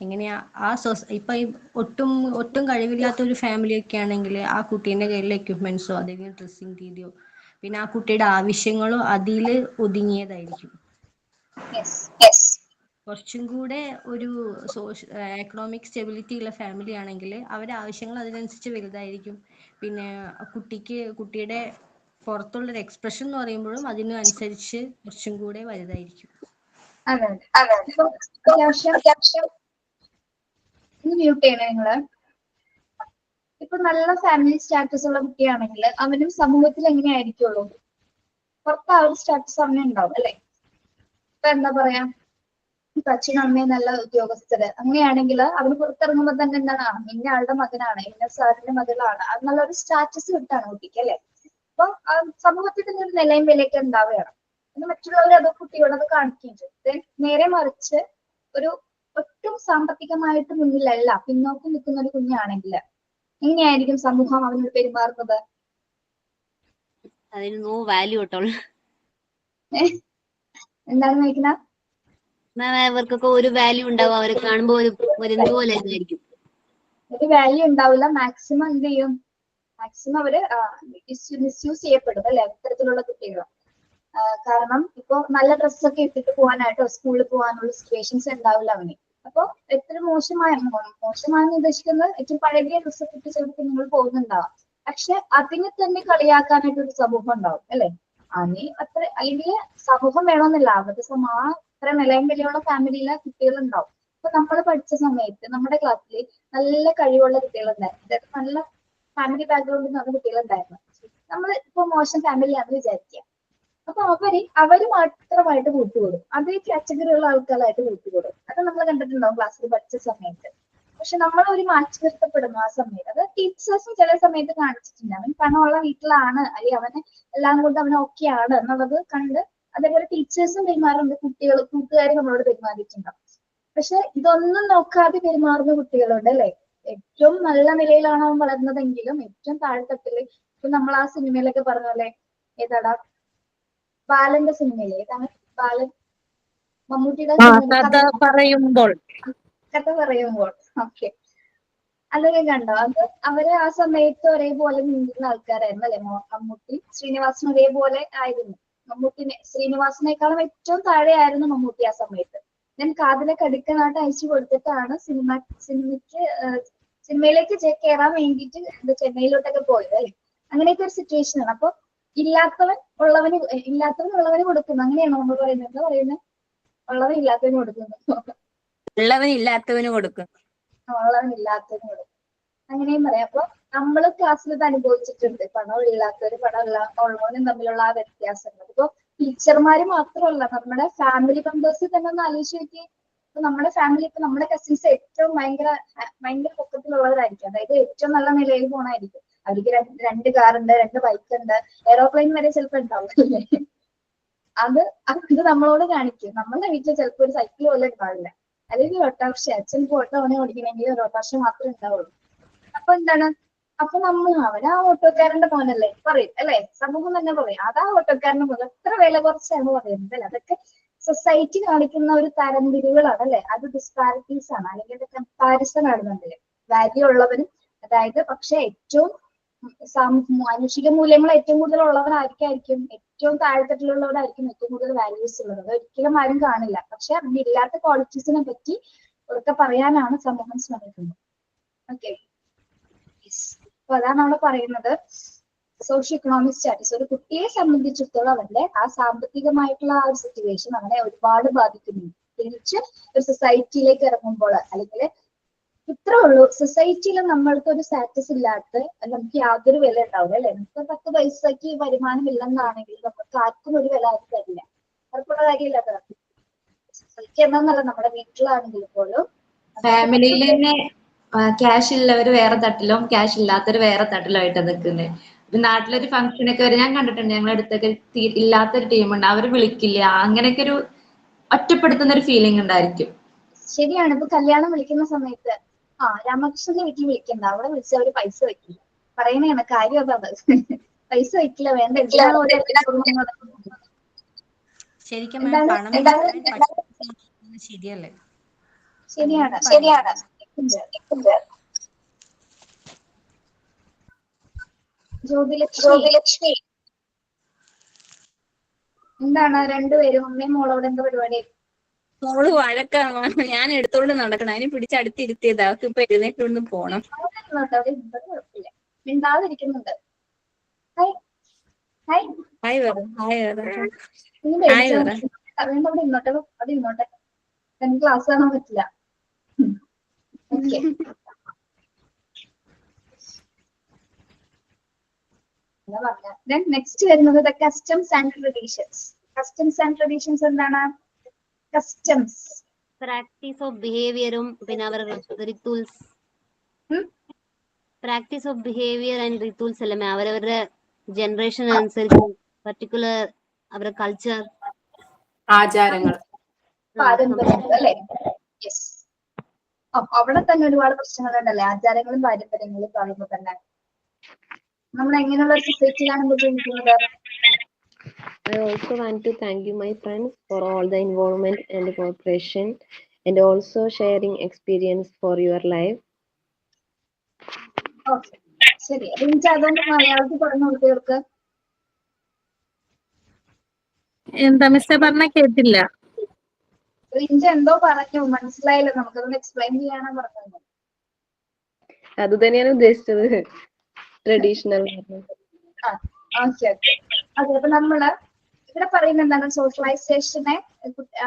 എങ്ങനെയാ ഇപ്പൊ ഒട്ടും കഴിവില്ലാത്ത ഒരു ഫാമിലി ഒക്കെ ആണെങ്കിൽ ആ കുട്ടീൻ്റെ കയ്യിലെ എക്യുപ്മെന്റ്സോ അല്ലെങ്കിൽ ഡ്രസ്സിങ് രീതിയോ പിന്നെ ആ കുട്ടിയുടെ ആവശ്യങ്ങളും അതിൽ ഒതുങ്ങിയതായിരിക്കും. കുറച്ചും കൂടെ ഒരു എക്കണോമിക് സ്റ്റെബിലിറ്റി ഉള്ള ഫാമിലി ആണെങ്കിൽ അവരുടെ ആവശ്യങ്ങൾ അതിനനുസരിച്ച് വലുതായിരിക്കും. പിന്നെ കുട്ടിയുടെ പുറത്തുള്ളൊരു എക്സ്പ്രഷൻ എന്ന് പറയുമ്പോഴും അതിനനുസരിച്ച് കുറച്ചും കൂടെ വലുതായിരിക്കും. അതെ അതെ. ഇപ്പൊ അത്യാവശ്യം മ്യൂട്ട് ചെയ്യണേ നിങ്ങള്. ഇപ്പൊ നല്ല ഫാമിലി സ്റ്റാറ്റസ് ഉള്ള കുട്ടിയാണെങ്കിൽ അവനും സമൂഹത്തിൽ എങ്ങനെയായിരിക്കുള്ളൂ? പുറത്ത് ആ ഒരു സ്റ്റാറ്റസ് അവനെ ഉണ്ടാവും അല്ലെ? ഇപ്പൊ എന്താ പറയാ, ഇപ്പൊ അച്ഛനും അമ്മയും നല്ല ഉദ്യോഗസ്ഥര് അങ്ങനെയാണെങ്കിൽ അവന് പുറത്തിറങ്ങുമ്പോൾ തന്നെ എന്താണ്, ഇന്ന ആളുടെ മകനാണ്, ഇന്ന സാറിന്റെ മകളാണ്, അതെന്നുള്ളൊരു സ്റ്റാറ്റസ് കിട്ടാണ് കുട്ടിക്ക് അല്ലെ? അപ്പൊ സമൂഹത്തിൽ തന്നെ ഒരു നിലയും വിലയൊക്കെ ഉണ്ടാവുകയാണ്. പിന്നെ മറ്റുള്ളവർ അത് കുട്ടിയോടത് കാണിക്കുന്നുണ്ട്. നേരെ മറിച്ച് ഒരു ഒട്ടും സാമ്പത്തികമായിട്ട് മുന്നിലല്ല, പിന്നോക്കം നിൽക്കുന്ന ഒരു കുഞ്ഞാണെങ്കിൽ എങ്ങനെയായിരിക്കും സമൂഹം അവനോട് പെരുമാറുന്നത്? അതിന് നോ വാല്യൂ കേട്ടോളൂ. എന്താണ് ചോദിക്കുന്ന? അവർക്കൊക്കെ ഒരു വാല്യൂ ഉണ്ടാവും, അവരെ കാണുമ്പോ ഒരു എന്തുപോലെ ആയിരിക്കും. ഒരു വാല്യൂ ഉണ്ടാവില്ല. മാക്സിമം എന്ത് ചെയ്യും? മാക്സിമം അവര് മിസ്യൂസ് ചെയ്യപ്പെടും അല്ലെ ഇത്തരത്തിലുള്ള കുട്ടികൾ. കാരണം ഇപ്പൊ നല്ല ഡ്രസ്സൊക്കെ ഇട്ടിട്ട് പോകാനായിട്ടോ സ്കൂളിൽ പോകാനുള്ള സിറ്റുവേഷൻസ് ഉണ്ടാവില്ല അവന്. അപ്പൊ എത്ര മോശമാണെന്ന് ഉദ്ദേശിക്കുന്നത് ഏറ്റവും പഴകിയ ഡ്രസ്സൊക്കെ ഇട്ട് ചിലപ്പോൾ കുഞ്ഞുങ്ങൾ പോകുന്നുണ്ടാവാം. പക്ഷെ അതിനെ തന്നെ കളിയാക്കാനായിട്ട് ഒരു സമൂഹം ഉണ്ടാവും അല്ലെ? അല്ലെങ്കിൽ സമൂഹം വേണമെന്നില്ല, അവരുടെ അത്ര നിലയും വിലയുള്ള ഫാമിലിയിലെ കുട്ടികളുണ്ടാവും. ഇപ്പൊ നമ്മൾ പഠിച്ച സമയത്ത് നമ്മുടെ ക്ലാസ്സിൽ നല്ല കഴിവുള്ള കുട്ടികളുണ്ടായിരുന്നു, അതായത് നല്ല ഫാമിലി ബാക്ക്ഗ്രൗണ്ടിൽ നിന്ന് വന്ന കുട്ടികളുണ്ടായിരുന്നു. നമ്മൾ ഇപ്പൊ മോശം ഫാമിലിയാണെന്ന് വിചാരിക്കുക. അപ്പൊ അവര് മാത്രമായിട്ട് കൂട്ടുകൂടും, അതേ കാറ്റഗറിയുള്ള ആൾക്കാരായിട്ട് കൂട്ടുകൂടും. അത് നമ്മൾ കണ്ടിട്ടുണ്ടാവും ക്ലാസ്സിൽ പഠിച്ച സമയത്ത്. പക്ഷെ നമ്മൾ ഒരു മാറ്റി നിർത്തപ്പെടുന്നു ആ സമയത്ത്. അത് ടീച്ചേഴ്സും ചില സമയത്ത് കാണിച്ചിട്ടുണ്ട്. അവൻ പണമുള്ള വീട്ടിലാണ്, അല്ലെങ്കിൽ അവന് എല്ലാം കൊണ്ട് അവൻ ഓക്കെ ആണ് എന്നുള്ളത് കണ്ട് അതേപോലെ ടീച്ചേഴ്സും പെരുമാറുന്നുണ്ട്, കൂട്ടുകാരും നമ്മളോട് പെരുമാറിയിട്ടുണ്ടാവും. പക്ഷെ ഇതൊന്നും നോക്കാതെ പെരുമാറുന്ന കുട്ടികളുണ്ട് അല്ലെ? ഏറ്റവും നല്ല നിലയിലാണ് അവൻ വളർന്നതെങ്കിലും ഏറ്റവും താഴെത്തട്ടില് ഇപ്പൊ നമ്മൾ ആ സിനിമയിലൊക്കെ പറഞ്ഞ പോലെ, ഏതാടാ ബാലന്റെ സിനിമയിലെ, ഏതാണ് ബാലൻ, മമ്മൂട്ടിയുടെ കഥ പറയുമ്പോൾ ഓക്കെ, അതൊക്കെ കണ്ടോ? അത് അവര് ആ സമയത്ത് ഒരേപോലെ നിന്നിരുന്ന ആൾക്കാരായിരുന്നു അല്ലെ? മമ്മൂട്ടി ശ്രീനിവാസൻ ഒരേപോലെ ആയിരുന്നു. ശ്രീനിവാസനേക്കാളും ഏറ്റവും താഴെയായിരുന്നു മമ്മൂട്ടി ആ സമയത്ത്. ഞാൻ കാതിലെ കടുക്കനായിട്ട് അയച്ചു കൊടുത്തിട്ടാണ് സിനിമയിലേക്ക് കയറാൻ വേണ്ടിയിട്ട് ചെന്നൈയിലോട്ടൊക്കെ പോയത് അല്ലെ? അങ്ങനെയൊക്കെ ഒരു സിറ്റുവേഷൻ ആണ്. അപ്പൊ ഇല്ലാത്തവൻ ഉള്ളവന് കൊടുക്കുന്നു, അങ്ങനെയാണോ നമ്മൾ പറയുന്നത്? എന്താ പറയുന്നത്? ഉള്ളവൻ ഇല്ലാത്തവന് കൊടുക്കുന്നു, ഉള്ളവൻ ഇല്ലാത്തവന് കൊടുക്കും, അങ്ങനെയും പറയാം. അപ്പൊ നമ്മള് ക്ലാസ്സിൽ ഇത് അനുഭവിച്ചിട്ടുണ്ട്, ഉള്ളവനും തമ്മിലുള്ള ആ വ്യത്യാസങ്ങൾ. ഇപ്പൊ ടീച്ചർമാര് മാത്രമല്ല, നമ്മുടെ ഫാമിലി മെമ്പേഴ്സ് തന്നെ ഒന്ന് ആലോചിച്ച് നോക്കി. ഇപ്പൊ നമ്മുടെ ഫാമിലി, ഇപ്പൊ നമ്മുടെ കസിൻസ് ഏറ്റവും ഭയങ്കര പൊക്കത്തിലുള്ളവരായിരിക്കും, അതായത് ഏറ്റവും നല്ല നിലയിൽ പോണായിരിക്കും. അവർക്ക് 2 കാറുണ്ട്, 2 ബൈക്ക് ഉണ്ട്, എയറോപ്ലെയിൻ വരെ ചിലപ്പോൾ ഉണ്ടാവും അല്ലേ? അത് നമ്മളോട് കാണിക്കും. നമ്മളുടെ വീട്ടിൽ ചിലപ്പോൾ ഒരു സൈക്കിൾ പോലും ഉണ്ടാവില്ല, അല്ലെങ്കിൽ ഓട്ടോറിക്ഷ. അച്ഛൻ ഓട്ടോ അവനെ ഓടിക്കണമെങ്കിൽ ഒരു ഓട്ടോറിക്ഷ മാത്രമേ ഉണ്ടാവുള്ളൂ. അപ്പൊ എന്താണ്? അപ്പൊ അവൻ ആ ഓട്ടോക്കാരന്റെ മോനല്ലേ പറയും അല്ലെ? സമൂഹം തന്നെ പറയും അതാ ഓട്ടോക്കാരന്റെ മോൻ, എത്ര വില കുറച്ചാണ് പറയുന്നത് അല്ലെ? അതൊക്കെ സൊസൈറ്റി കാണിക്കുന്ന ഒരു തരംതിരിവുകളാണ് അല്ലെ? അത് ഡിസ്പാരിറ്റീസ് ആണ്, അല്ലെങ്കിൽ കമ്പാരിസൺ ആണ് തമ്മിൽ. വാല്യൂ ഉള്ളവരും, അതായത് പക്ഷെ ഏറ്റവും മാനുഷിക മൂല്യങ്ങൾ ഏറ്റവും കൂടുതൽ ഉള്ളവരായിരിക്കും ഏറ്റവും താഴെത്തട്ടിലുള്ളവരായിരിക്കും ഏറ്റവും കൂടുതൽ വാല്യൂസ് ഉള്ളത്. അത് ഒരിക്കലും ആരും കാണില്ല. പക്ഷെ അതില്ലാത്ത ക്വാളിറ്റീസിനെ പറ്റി ഒക്കെ പറയാനാണ് സമൂഹം ശ്രമിക്കുന്നത്. ഓക്കെ, അപ്പൊ അതാണ് നമ്മൾ പറയുന്നത്. സോഷ്യോ എക്കണോമിക് സ്റ്റാറ്റസ് ഒരു കുട്ടിയെ സംബന്ധിച്ചിടത്തോളം അവന്റെ ആ സാമ്പത്തികമായിട്ടുള്ള ആ ഒരു സിറ്റുവേഷൻ അവനെ ഒരുപാട് ബാധിക്കുന്നുണ്ട്. തിരിച്ച് ഒരു സൊസൈറ്റിയിലേക്ക് ഇറങ്ങുമ്പോൾ, അല്ലെങ്കിൽ ഇത്രേ ഉള്ളൂ, സൊസൈറ്റിയിൽ നമ്മൾക്ക് ഒരു സ്റ്റാറ്റസ് ഇല്ലാത്ത നമുക്ക് യാതൊരു വില ഉണ്ടാവില്ല അല്ലെ? നമുക്ക് 10 പൈസക്ക് വരുമാനം ഇല്ലെന്നാണെങ്കിൽ നമുക്ക് ആർക്കും ഒരു വില ആരും തരില്ല. ഉറപ്പുള്ള കാര്യമില്ല. അത് സൊസൈറ്റി എന്നല്ല, നമ്മുടെ വീട്ടിലാണെങ്കിൽ പോലും ഫാമിലിയിൽ തന്നെ ക്യാഷ് ഉള്ളവർ വേറെ തട്ടിലും ക്യാഷ് ഇല്ലാത്തവർ വേറെ തട്ടിലുമായിട്ട് നിൽക്കുന്നത്. നാട്ടിലൊരു ഫംഗ്ഷനൊക്കെ വരെ ഞാൻ കണ്ടിട്ടുണ്ട്, ഞങ്ങളുടെ അടുത്തൊക്കെ ഇല്ലാത്തൊരു ടീമുണ്ട്, അവർ വിളിക്കില്ല, അങ്ങനെയൊക്കെ ഒരു ഒറ്റപ്പെടുത്തുന്ന ഒരു ഫീലിംഗ് ഉണ്ടായിരിക്കും. ശരിയാണ്. ഇപ്പൊ കല്യാണം വിളിക്കുന്ന സമയത്ത് രാമകൃഷ്ണന്റെ വീട്ടിൽ വിളിക്കണ്ട, അവിടെ വിളിച്ച് അവര് പൈസ വെക്കില്ല, പറയുന്നതാണ് കാര്യം അതാണ്. പൈസ വെക്കില്ല, വേണ്ട, ശരിക്കും ശരിയല്ലേ? ശരിയാണ്. ജ്യോതിലക്ഷ്മി എന്താണ് രണ്ടുപേരും അമ്മയും മോളോട് എന്താ പരിപാടി? മോള് വഴക്കാണ്, ഞാൻ എടുത്തോണ്ട് നടക്കണം, അതിന് പിടിച്ചടുത്തിരുത്തിയതാ. അവർക്ക് ഇപ്പൊ എഴുന്നേറ്റൊന്നും പോണം. കുഴപ്പമില്ല, മിണ്ടാതിരിക്കുന്നുണ്ട്. ഹായ് ഹായ് ഹായ് പറ, ഹായ് പറ, നീ ഹായ് പേടിച്ചോ? പറ. വേണ്ട, അവിടെ ഇന്നോട്ടെ, അവിടെ ഇന്നോട്ടെ. എനിക്ക് ക്ലാസ് കാണാൻ പറ്റില്ല. ഓക്കെ, നെക്സ്റ്റ് വരുന്നത് the customs and traditions. Customs and traditions എന്താണ്? കസ്റ്റംസ് പ്രാക്ടീസ് ഓഫ് ബിഹേവിയറും പിന്നെ അവരുടെ റിത്തൂൾസ്. പ്രാക്ടീസ് ഓഫ് ബിഹേവിയർ ആൻഡ് റിത്തൂൾസ് അല്ലേ അവരവരുടെ ജനറേഷൻ അനുസരിച്ച് പർട്ടിക്കുലർ അവരുടെ കൾച്ചർ, ആചാരങ്ങൾ, പാരമ്പര്യങ്ങൾ അല്ലേ? യെസ്. അവിടെ തന്നെ ഒരുപാട് പ്രശ്നങ്ങളുണ്ടല്ലേ, ആചാരങ്ങളും പാരമ്പര്യങ്ങളും പറയുമ്പോൾ തന്നെ. നമ്മൾ എങ്ങനെയുള്ള ഒരു സൊസൈറ്റിയിലാണ് ജീവിക്കുന്നത്? I also want to thank you, my friends, for all the involvement and cooperation, and also sharing experience for your life. Okay, ശരി. എനിക്ക് അതൊന്ന് മലയാളത്തിൽ പറഞ്ഞു കുട്ടികൾക്ക്. എന്താ മിസ്സേ പറഞ്ഞ കേട്ടില്ല. റിഞ്ച എന്തോ പറഞ്ഞു, മനസ്സിലായില്ല. നമുക്കതൊന്ന് എക്സ്പ്ലെയിൻ ചെയ്യാനാ പറഞ്ഞത്. അത് തന്നെയാണ് ഉദ്ദേശിച്ചത്, ട്രഡീഷണൽ. Okay okay. അതെ, അപ്പൊ നമ്മള് ഇവിടെ പറയുന്നത് എന്താണ്? സോഷ്യലൈസേഷനെ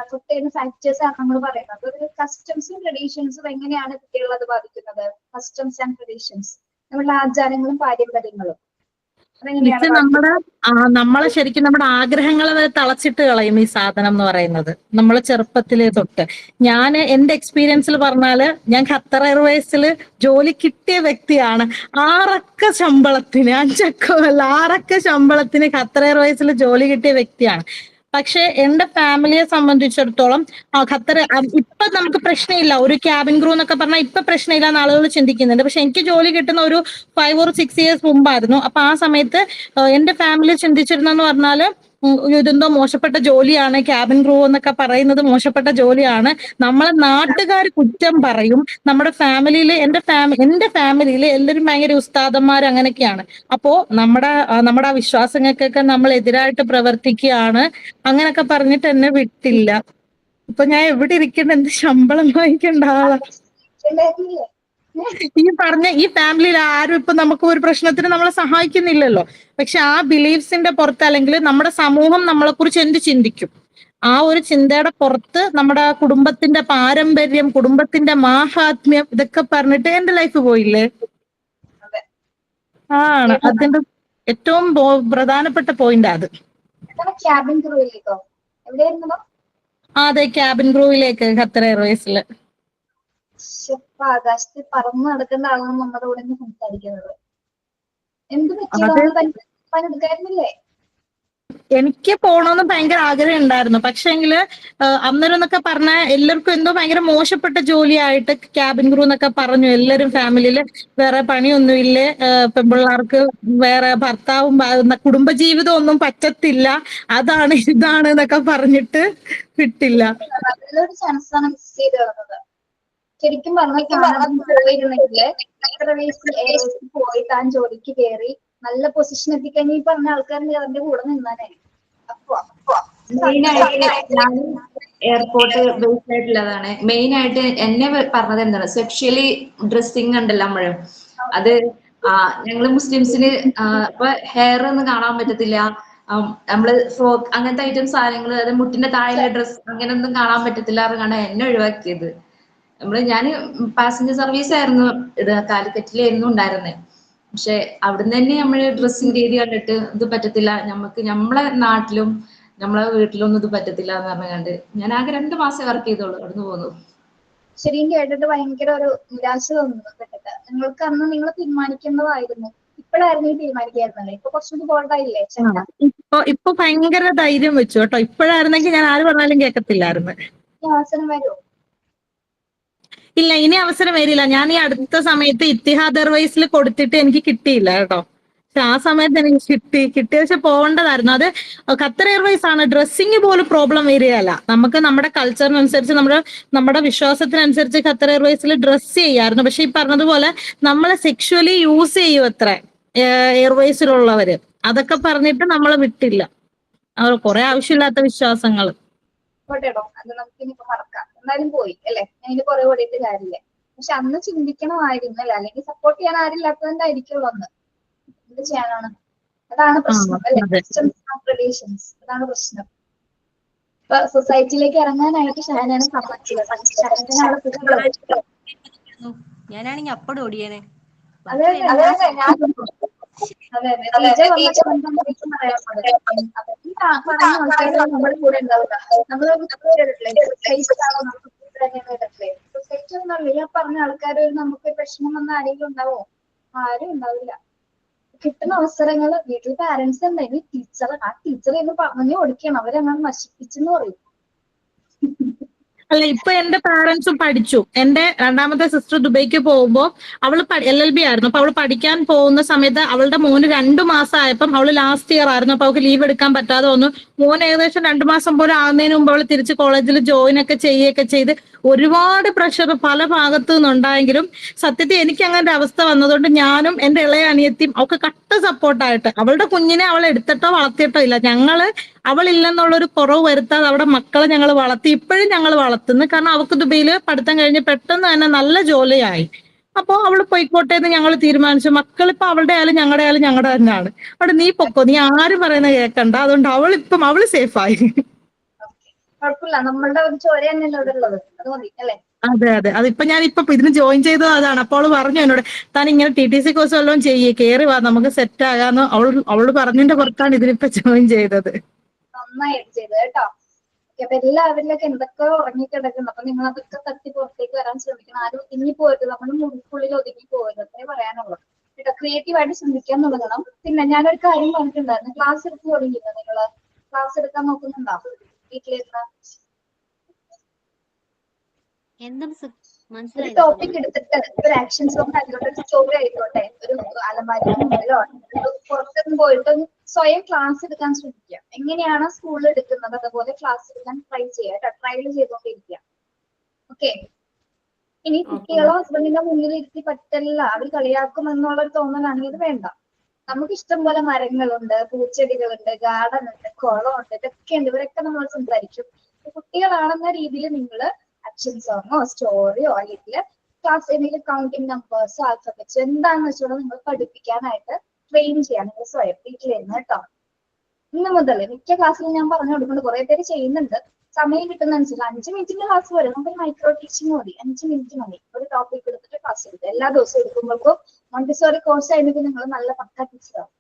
അഫക്ട് ചെയ്യുന്ന ഫാക്ടേഴ്സ് ആണ് നമ്മൾ പറയുന്നത്. ഒരു കസ്റ്റംസും ട്രഡീഷൻസും എങ്ങനെയാണ് കുട്ടികളെ അത് ബാധിക്കുന്നത്? കസ്റ്റംസ് ആൻഡ് ട്രഡീഷൻസ്, നമ്മളുടെ ആചാരങ്ങളും പാരമ്പര്യങ്ങളും മിസ്, നമ്മളെ ശരിക്കും നമ്മുടെ ആഗ്രഹങ്ങളെ വരെ തളച്ചിട്ട് കളയും ഈ സാധനം എന്ന് പറയുന്നത്. നമ്മളെ ചെറുപ്പത്തിലേ തൊട്ട്. ഞാൻ എന്റെ എക്സ്പീരിയൻസിൽ പറഞ്ഞാല്, ഞാൻ ഖത്തർ എയർവേസിൽ ജോലി കിട്ടിയ വ്യക്തിയാണ്. 6 അക്ക ശമ്പളത്തിന്, 5 അക്കമല്ല 6 അക്ക ശമ്പളത്തിന് ഖത്തർ എയർവേസിൽ ജോലി കിട്ടിയ വ്യക്തിയാണ്. പക്ഷെ എന്റെ ഫാമിലിയെ സംബന്ധിച്ചിടത്തോളം ഖത്തർ ഇപ്പൊ നമുക്ക് പ്രശ്നമില്ല. ഒരു ക്യാബിൻ ക്രൂ എന്നൊക്കെ പറഞ്ഞാൽ ഇപ്പൊ പ്രശ്നമില്ല എന്ന് ആളുകൾ ചിന്തിക്കുന്നുണ്ട്. പക്ഷെ എനിക്ക് ജോലി കിട്ടുന്ന ഒരു 5 or 6 years മുമ്പായിരുന്നു. അപ്പൊ ആ സമയത്ത് എന്റെ ഫാമിലി ചിന്തിച്ചിരുന്നെന്ന് പറഞ്ഞാല്, ഇതെന്തോ മോശപ്പെട്ട ജോലിയാണ്, ക്യാബിൻ ക്രൂ എന്നൊക്കെ പറയുന്നത് മോശപ്പെട്ട ജോലിയാണ്, നമ്മളെ നാട്ടുകാർ കുറ്റം പറയും. നമ്മുടെ ഫാമിലിയിൽ, എന്റെ ഫാമിലിയിൽ എല്ലാവരും ഭയങ്കര ഉസ്താദന്മാർ അങ്ങനെയൊക്കെയാണ്. അപ്പോ നമ്മുടെ ആ വിശ്വാസങ്ങൾക്കൊക്കെ നമ്മൾ എതിരായിട്ട് പ്രവർത്തിക്കുകയാണ്, അങ്ങനൊക്കെ പറഞ്ഞിട്ട് എന്നെ വിട്ടില്ല. ഇപ്പൊ ഞാൻ എവിടെ ഇരിക്കേണ്ട, എന്ത് ശമ്പളം വാങ്ങിക്കേണ്ട ആളാ? ഈ ഫാമിലിയിൽ ആരും ഇപ്പൊ നമുക്ക് ഒരു പ്രശ്നത്തിന് നമ്മളെ സഹായിക്കുന്നില്ലല്ലോ. പക്ഷെ ആ ബിലീഫ്സിന്റെ പുറത്ത്, അല്ലെങ്കിൽ നമ്മുടെ സമൂഹം നമ്മളെ കുറിച്ച് എന്ത് ചിന്തിക്കും, ആ ഒരു ചിന്തയുടെ പുറത്ത് നമ്മുടെ കുടുംബത്തിന്റെ പാരമ്പര്യം, കുടുംബത്തിന്റെ മാഹാത്മ്യം ഇതൊക്കെ പറഞ്ഞിട്ട് എന്റെ ലൈഫ് പോയില്ലേ? ആണ് അതിന്റെ ഏറ്റവും പ്രധാനപ്പെട്ട പോയിന്റ് അത്. ക്യാബിൻ ക്രൂയിലേക്കോ? എവിടെയായിരുന്നു? അതെ, ക്യാബിൻ ക്രൂയിലേക്ക് ഖത്തർ എയർവേസിൽ. ആകാശത്തിൽ പറന്ന് നടക്കുന്ന ആളാണ് നമ്മുടെ കൂടെ സംസാരിക്കുന്നത്. എന്ത് പറ്റിയതാണ്? പണിയെടുക്കായിരുന്നില്ലേ? എനിക്ക് പോണോന്ന് ഭയങ്കര ആഗ്രഹം ഉണ്ടായിരുന്നു. പക്ഷേങ്കില് അന്നേരം എന്നൊക്കെ പറഞ്ഞ എല്ലാവർക്കും എന്തോ ഭയങ്കര മോശപ്പെട്ട ജോലിയായിട്ട് ക്യാബിൻ ക്രൂ എന്നൊക്കെ പറഞ്ഞു. എല്ലാവരും ഫാമിലിയില് വേറെ പണിയൊന്നുമില്ലേ, പെൺപിള്ളേർക്ക് വേറെ ഭർത്താവും കുടുംബജീവിതം ഒന്നും പറ്റത്തില്ല, അതാണ് ഇതാണ് എന്നൊക്കെ പറഞ്ഞിട്ട് വിട്ടില്ല. നല്ലൊരു ചാൻസാണ് മിസ് ചെയ്ത് കളഞ്ഞത്. ശരിക്കും പോയിരുന്നെങ്കില് പോയി താൻ ജോലിക്ക് കയറി നല്ല പൊസിഷൻ എത്തിക്കഴിഞ്ഞാൽ ഈ പറഞ്ഞ ആൾക്കാരുടെ അതിന്റെ കൂടെ നിന്നാനേ. എയർപോർട്ട് ബേസ്ഡ് ആയിട്ടുള്ളതാണ്. മെയിൻ ആയിട്ട് എന്നെ പറഞ്ഞത് എന്താണ്, സെക്ഷലി ഡ്രസ്സിങ് ഉണ്ടല്ലോ നമ്മള്, അത് ഞങ്ങള് മുസ്ലിംസിന് ഇപ്പൊ ഹെയർ ഒന്നും കാണാൻ പറ്റത്തില്ല, നമ്മള് ഫ്രോക്ക് അങ്ങനത്തെ ഐറ്റം സാധനങ്ങൾ, അത് മുട്ടിന്റെ താഴെയുള്ള ഡ്രസ്സ് അങ്ങനെയൊന്നും കാണാൻ പറ്റത്തില്ല എന്നാണ് എന്നെ ഒഴിവാക്കിയത്. ഞാൻ പാസഞ്ചർ സർവീസ് ആയിരുന്നു കാലിക്കറ്റിലായിരുന്നു ഉണ്ടായിരുന്നത്. പക്ഷെ അവിടുന്ന് തന്നെ നമ്മള് ഡ്രസ്സിങ് രീതി കണ്ടിട്ട് ഇത് പറ്റത്തില്ല, നമ്മളെ നാട്ടിലും നമ്മളെ വീട്ടിലൊന്നും ഇത് പറ്റത്തില്ല എന്ന് പറഞ്ഞുകൊണ്ട് ഞാൻ ആകെ 2 മാസം വർക്ക് ചെയ്തോളൂ, അവിടുന്ന് പോന്നു. ശരിയും കേട്ടിട്ട് ഭയങ്കര ഒരു നിരാശ തോന്നുന്നു കേട്ടിട്ട്. നിങ്ങൾക്ക് അന്ന് നിങ്ങൾ തീരുമാനിക്കേണ്ടതായിരുന്നു, ഇപ്പോഴായിരുന്നു തീരുമാനിക്കായിരുന്നല്ലേ? ഇപ്പൊ കുറച്ചുകൂടി ബോൾഡായില്ലേ? ഇപ്പൊ ഭയങ്കര ധൈര്യം വെച്ചു കേട്ടോ. ഇപ്പോഴായിരുന്നെങ്കിൽ ഞാൻ ആര് പറഞ്ഞാലും കേൾക്കത്തില്ലായിരുന്നു. അവസരം വരുമോ? ഇല്ല, ഇനി അവസരം വരില്ല. ഞാൻ ഈ അടുത്ത സമയത്ത് ഇത്തിഹാദ് എയർവേസിൽ കൊടുത്തിട്ട് എനിക്ക് കിട്ടിയില്ല കേട്ടോ. പക്ഷെ ആ സമയത്ത് എനിക്ക് കിട്ടിയ പക്ഷെ പോകേണ്ടതായിരുന്നു. അത് ഖത്തർ എയർവേസ് ആണ്, ഡ്രസ്സിങ് പോലും പ്രോബ്ലം വരികയല്ല. നമുക്ക് നമ്മുടെ കൾച്ചറിനനുസരിച്ച്, നമ്മുടെ വിശ്വാസത്തിനനുസരിച്ച് ഖത്തർ എയർവേസിൽ ഡ്രസ്സ് ചെയ്യായിരുന്നു. പക്ഷെ ഈ പറഞ്ഞതുപോലെ നമ്മളെ സെക്ഷുവലി യൂസ് ചെയ്യും അത്ര എയർവേസിലുള്ളവര്, അതൊക്കെ പറഞ്ഞിട്ട് നമ്മളെ വിട്ടില്ല. കുറെ ആവശ്യമില്ലാത്ത വിശ്വാസങ്ങൾ. പോട്ടെടോ, അത് നമുക്ക് ഇനിയിപ്പോ മറക്കാം. എന്നാലും പോയി അല്ലെ, ഞാൻ ഇതിന് പുറകെ ഓടിയിട്ട് കാര്യമില്ല. പക്ഷെ അന്ന് ചിന്തിക്കണമായിരുന്നു അല്ലെ, അല്ലെങ്കിൽ സപ്പോർട്ട് ചെയ്യാൻ ആരില്ലാത്തതുകൊണ്ടായിരിക്കുള്ളൂ അന്ന്. എന്ത് ചെയ്യാനാണ്? അതാണ് പ്രശ്നം അല്ലെ, റിലേഷൻസ്. അതാണ് പ്രശ്നം. ഇപ്പൊ സൊസൈറ്റിയിലേക്ക് ഇറങ്ങാനായിട്ട് ഷാനാണ് സമ്മതിച്ചില്ല. ഷാനാണ് അവിടെ കുട്ടികളെ ഞാനാണെങ്കിൽ അപ്പടെ ഓടിയേനെ. അതെ ടീച്ചർ പറയുന്ന ആൾക്കാർ നമ്മുടെ കൂടെ ഉണ്ടാവില്ല. നമ്മൾ സൊസൈറ്റി ഒന്നല്ല, ഈ പറഞ്ഞ ആൾക്കാർ നമുക്ക് പ്രശ്നം വന്ന ആരെങ്കിലും ഉണ്ടാവോ? ആരും ഉണ്ടാവില്ല. കിട്ടുന്ന അവസരങ്ങൾ വീട്ടിൽ പാരന്റ്സ് ഉണ്ടെങ്കിൽ ആ ടീച്ചർ എന്ന് പറഞ്ഞു കൊടുക്കണം, അവരങ്ങനെ നശിപ്പിച്ചെന്ന് പറയും. അല്ല, ഇപ്പൊ എന്റെ പാരന്റ്സും പഠിച്ചു. എന്റെ രണ്ടാമത്തെ സിസ്റ്റർ ദുബൈക്ക് പോകുമ്പോ അവള് LLB ആയിരുന്നു. അപ്പൊ അവള് പഠിക്കാൻ പോകുന്ന സമയത്ത് അവളുടെ മോന് 2 മാസം ആയപ്പം, അവള് ലാസ്റ്റ് ഇയർ ആയിരുന്നു, അപ്പൊ അവൾക്ക് ലീവ് എടുക്കാൻ പറ്റാതെ വന്നു. മോൻ ഏകദേശം 2 മാസം പോലും ആകുന്നതിന് മുമ്പ് അവള് തിരിച്ച് കോളേജിൽ ജോയിൻ ഒക്കെ ചെയ്യുകയൊക്കെ ചെയ്ത് ഒരുപാട് പ്രഷർ പല ഭാഗത്തു നിന്നുണ്ടായെങ്കിലും സത്യത്തിൽ എനിക്ക് അങ്ങനെ ഒരു അവസ്ഥ വന്നതുകൊണ്ട് ഞാനും എന്റെ ഇളയ അനിയത്തിയും ഒക്കെ കട്ട സപ്പോർട്ടായിട്ട്, അവളുടെ കുഞ്ഞിനെ അവൾ എടുത്തിട്ടോ വളർത്തിയിട്ടോ ഇല്ല. ഞങ്ങള് അവളില്ലെന്നുള്ളൊരു കുറവ് വരുത്താതെ അവിടെ മക്കളെ ഞങ്ങൾ വളർത്തി. ഇപ്പോഴും ഞങ്ങൾ വളർത്തുന്നു. കാരണം അവൾക്ക് ദുബൈയിൽ പഠിത്തം കഴിഞ്ഞ് പെട്ടെന്ന് തന്നെ നല്ല ജോലിയായി. അപ്പൊ അവള് പോയിക്കോട്ടെ എന്ന് ഞങ്ങൾ തീരുമാനിച്ചു. മക്കളിപ്പോ അവളുടെ ആയാലും ഞങ്ങളുടെ ആയാലും ഞങ്ങളുടെ തന്നെയാണ്. അവിടെ നീ പൊക്കോ, നീ ആരും പറയുന്നത് കേൾക്കണ്ട. അതുകൊണ്ട് അവള് സേഫായി. കുഴപ്പമില്ല, നമ്മളുടെ ഒരു ചോര തന്നെയല്ലേ അവിടെ ഉള്ളത്, അത് മതി അല്ലേ? അതെ. അതിപ്പോ ഞാനിപ്പോ ഇതിന് ജോയിൻ ചെയ്തത് അതാണ്. അപ്പോൾ അവള് പറഞ്ഞു എന്നോട്, താൻ ഇങ്ങനെ TTC കോഴ്സ് വല്ലതും ചെയ്യേ, കേറി വാ, നമുക്ക് സെറ്റ് ആകാന്ന് അവള് പറഞ്ഞതിന്റെ പുറത്താണ് ഇതിനിപ്പോ ജോയിൻ ചെയ്തത്. നന്നായിട്ട് ചെയ്തത് കേട്ടോ. അപ്പൊ എല്ലാവരിലൊക്കെ എന്തൊക്കെ ഉറങ്ങിക്കിടക്കുന്നു. അപ്പൊ നിങ്ങൾ അതൊക്കെ തട്ടി പുറത്തേക്ക് വരാൻ ശ്രമിക്കണം. ആരും ഒതുങ്ങി പോയിട്ട് നമ്മൾ മുറിക്കുള്ളിൽ ഒതുങ്ങി പോകരുത്, അത്രേ പറയാനുള്ളൂ കേട്ടോ. ക്രിയേറ്റീവായിട്ട് ചിന്തിക്കാൻ തുടങ്ങണം. പിന്നെ ഞാനൊരു കാര്യം പറഞ്ഞിട്ടുണ്ടായിരുന്നു, ക്ലാസ് എടുത്ത് തുടങ്ങിയില്ല നിങ്ങള്? ക്ലാസ് എടുക്കാൻ നോക്കുന്നുണ്ടോ വീട്ടിലിരുന്ന്? ഒരു ടോപ്പിക് എടുത്തിട്ട് ഒരു ആക്ഷൻ സോങ് ആയിക്കോട്ടെ, ഒരു സ്റ്റോറി ആയിക്കോട്ടെ, ഒരു അലമാരിക്ക് മുന്നിലോ പുറത്തൊന്നും പോയിട്ട് സ്വയം ക്ലാസ് എടുക്കാൻ ശ്രമിക്കുക. എങ്ങനെയാണ് സ്കൂളിൽ എടുക്കുന്നത് അതുപോലെ ക്ലാസ് എടുക്കാൻ ട്രൈ ചെയ്യുക. ട്രയൽ ചെയ്തോണ്ടിരിക്കുക. ഓക്കെ. ഇനി കുട്ടികളോ ഹസ്ബൻഡിന്റെ മുന്നിൽ ഇരുത്തി പറ്റില്ല, അവർ കളിയാക്കും എന്നുള്ളൊരു തോന്നലാണെങ്കിൽ ഇത് വേണ്ട. നമുക്ക് ഇഷ്ടം പോലെ മരങ്ങളുണ്ട്, പൂച്ചെടികളുണ്ട്, ഗാർഡൻ ഉണ്ട്, കുളമുണ്ട്, ഇതൊക്കെ ഉണ്ട്. ഇവരൊക്കെ നമ്മൾ സംസാരിക്കും. കുട്ടികളാണെന്ന രീതിയിൽ നിങ്ങൾ ആക്ഷൻ സോങ്ങോ സ്റ്റോറിയോ അല്ലെങ്കിൽ ക്ലാസ് എന്തെങ്കിലും കൗണ്ടിങ് നമ്പേഴ്സോ ആൽഫബറ്റ്സോ എന്താണെന്ന് വെച്ചാൽ നിങ്ങൾ പഠിപ്പിക്കാനായിട്ട് ട്രെയിൻ ചെയ്യാൻ നിങ്ങൾ സ്വയം വീട്ടിലിരുന്ന് കേട്ടോ. ഇന്ന് മുതൽ മിക്ക ക്ലാസ്സിലും ഞാൻ പറഞ്ഞു കൊടുക്കുന്നുണ്ട്, കുറെ പേര് ചെയ്യുന്നുണ്ട്. സമയം കിട്ടുന്നതനുസരിച്ച് 5 മിനിറ്റിന്റെ ക്ലാസ് വരെ നമുക്ക് മൈക്രോ ടീച്ചിങ് മതി. 5 മിനിറ്റ് മതി. ഒരു ടോപ്പിക് എടുത്തിട്ട് ക്ലാസ് എടുക്കുക. എല്ലാ ദിവസവും എടുക്കുമ്പോഴേക്കും മോണ്ടിസോറി കോഴ്സ് ആയിട്ട് നിങ്ങൾ നല്ല പക്ക ടീച്ചറാവും.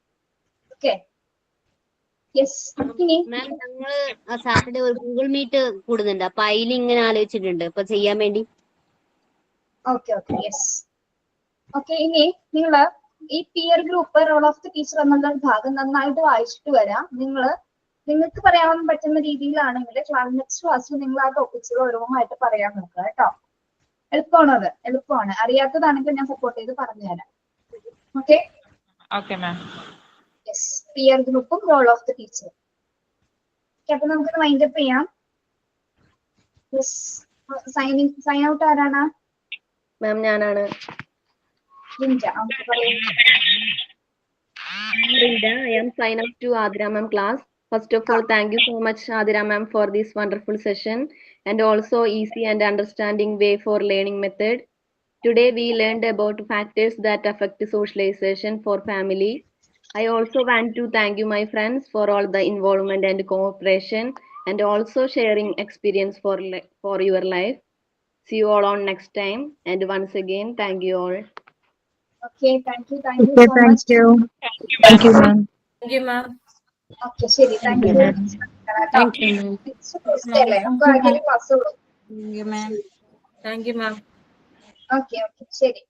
ഓക്കെ. ഞങ്ങള് സാറ്റർഡേ ഒരു ഗൂഗിൾ മീറ്റ് കൂടുന്നുണ്ട്. അപ്പൊ അതിൽ ഇങ്ങനെ ആലോചിച്ചിട്ടുണ്ട് ഇപ്പൊ ചെയ്യാൻ വേണ്ടി. ഓക്കെ. ഇനി നിങ്ങള് ഈ peer group role of the teacher എന്നുള്ള ഭാഗം നന്നായിട്ട് വായിച്ചിട്ട് വരാം. നിങ്ങൾക്ക് പറയാൻ പറ്റുന്ന രീതിയിലാണെങ്കിൽ നെക്സ്റ്റ് ക്ലാസ്സിൽ നിങ്ങൾ ആ ടോപ്പിക്സുകൾ ഓരോന്നായിട്ട് പറയാൻ നോക്കുക കേട്ടോ. എളുപ്പമാണ്, എളുപ്പമാണ്. അറിയാത്തതാണെങ്കിൽ ഞാൻ സപ്പോർട്ട് ചെയ്ത് പറഞ്ഞുതരാം. ഓക്കെ. പിയർ ഗ്രൂപ്പും റോൾ ഓഫ് ദി ടീച്ചർ. അപ്പൊ നമുക്ക് വൈൻഡപ്പ് ചെയ്യാം. സൈൻ ഔട്ട് ആരാണ്? മാം ഞാനാണ്. Rita, I am sign up to Adira ma'am class. First of all, thank you so much Adira ma'am for this wonderful session and also easy and understanding way for learning method. Today we learned about factors that affect socialization for family. I also want to thank you my friends for all the involvement and cooperation and also sharing experience for your life. See you all on next time and once again thank you all. Okay, thank you so much. Thank you ma'am. Thank you ma'am. Okay, ശരി. Thank you. Thank you ma'am. നമുക്ക് ആകെ class ഉള്ളൂ. Thank you ma'am. Okay, ശരി.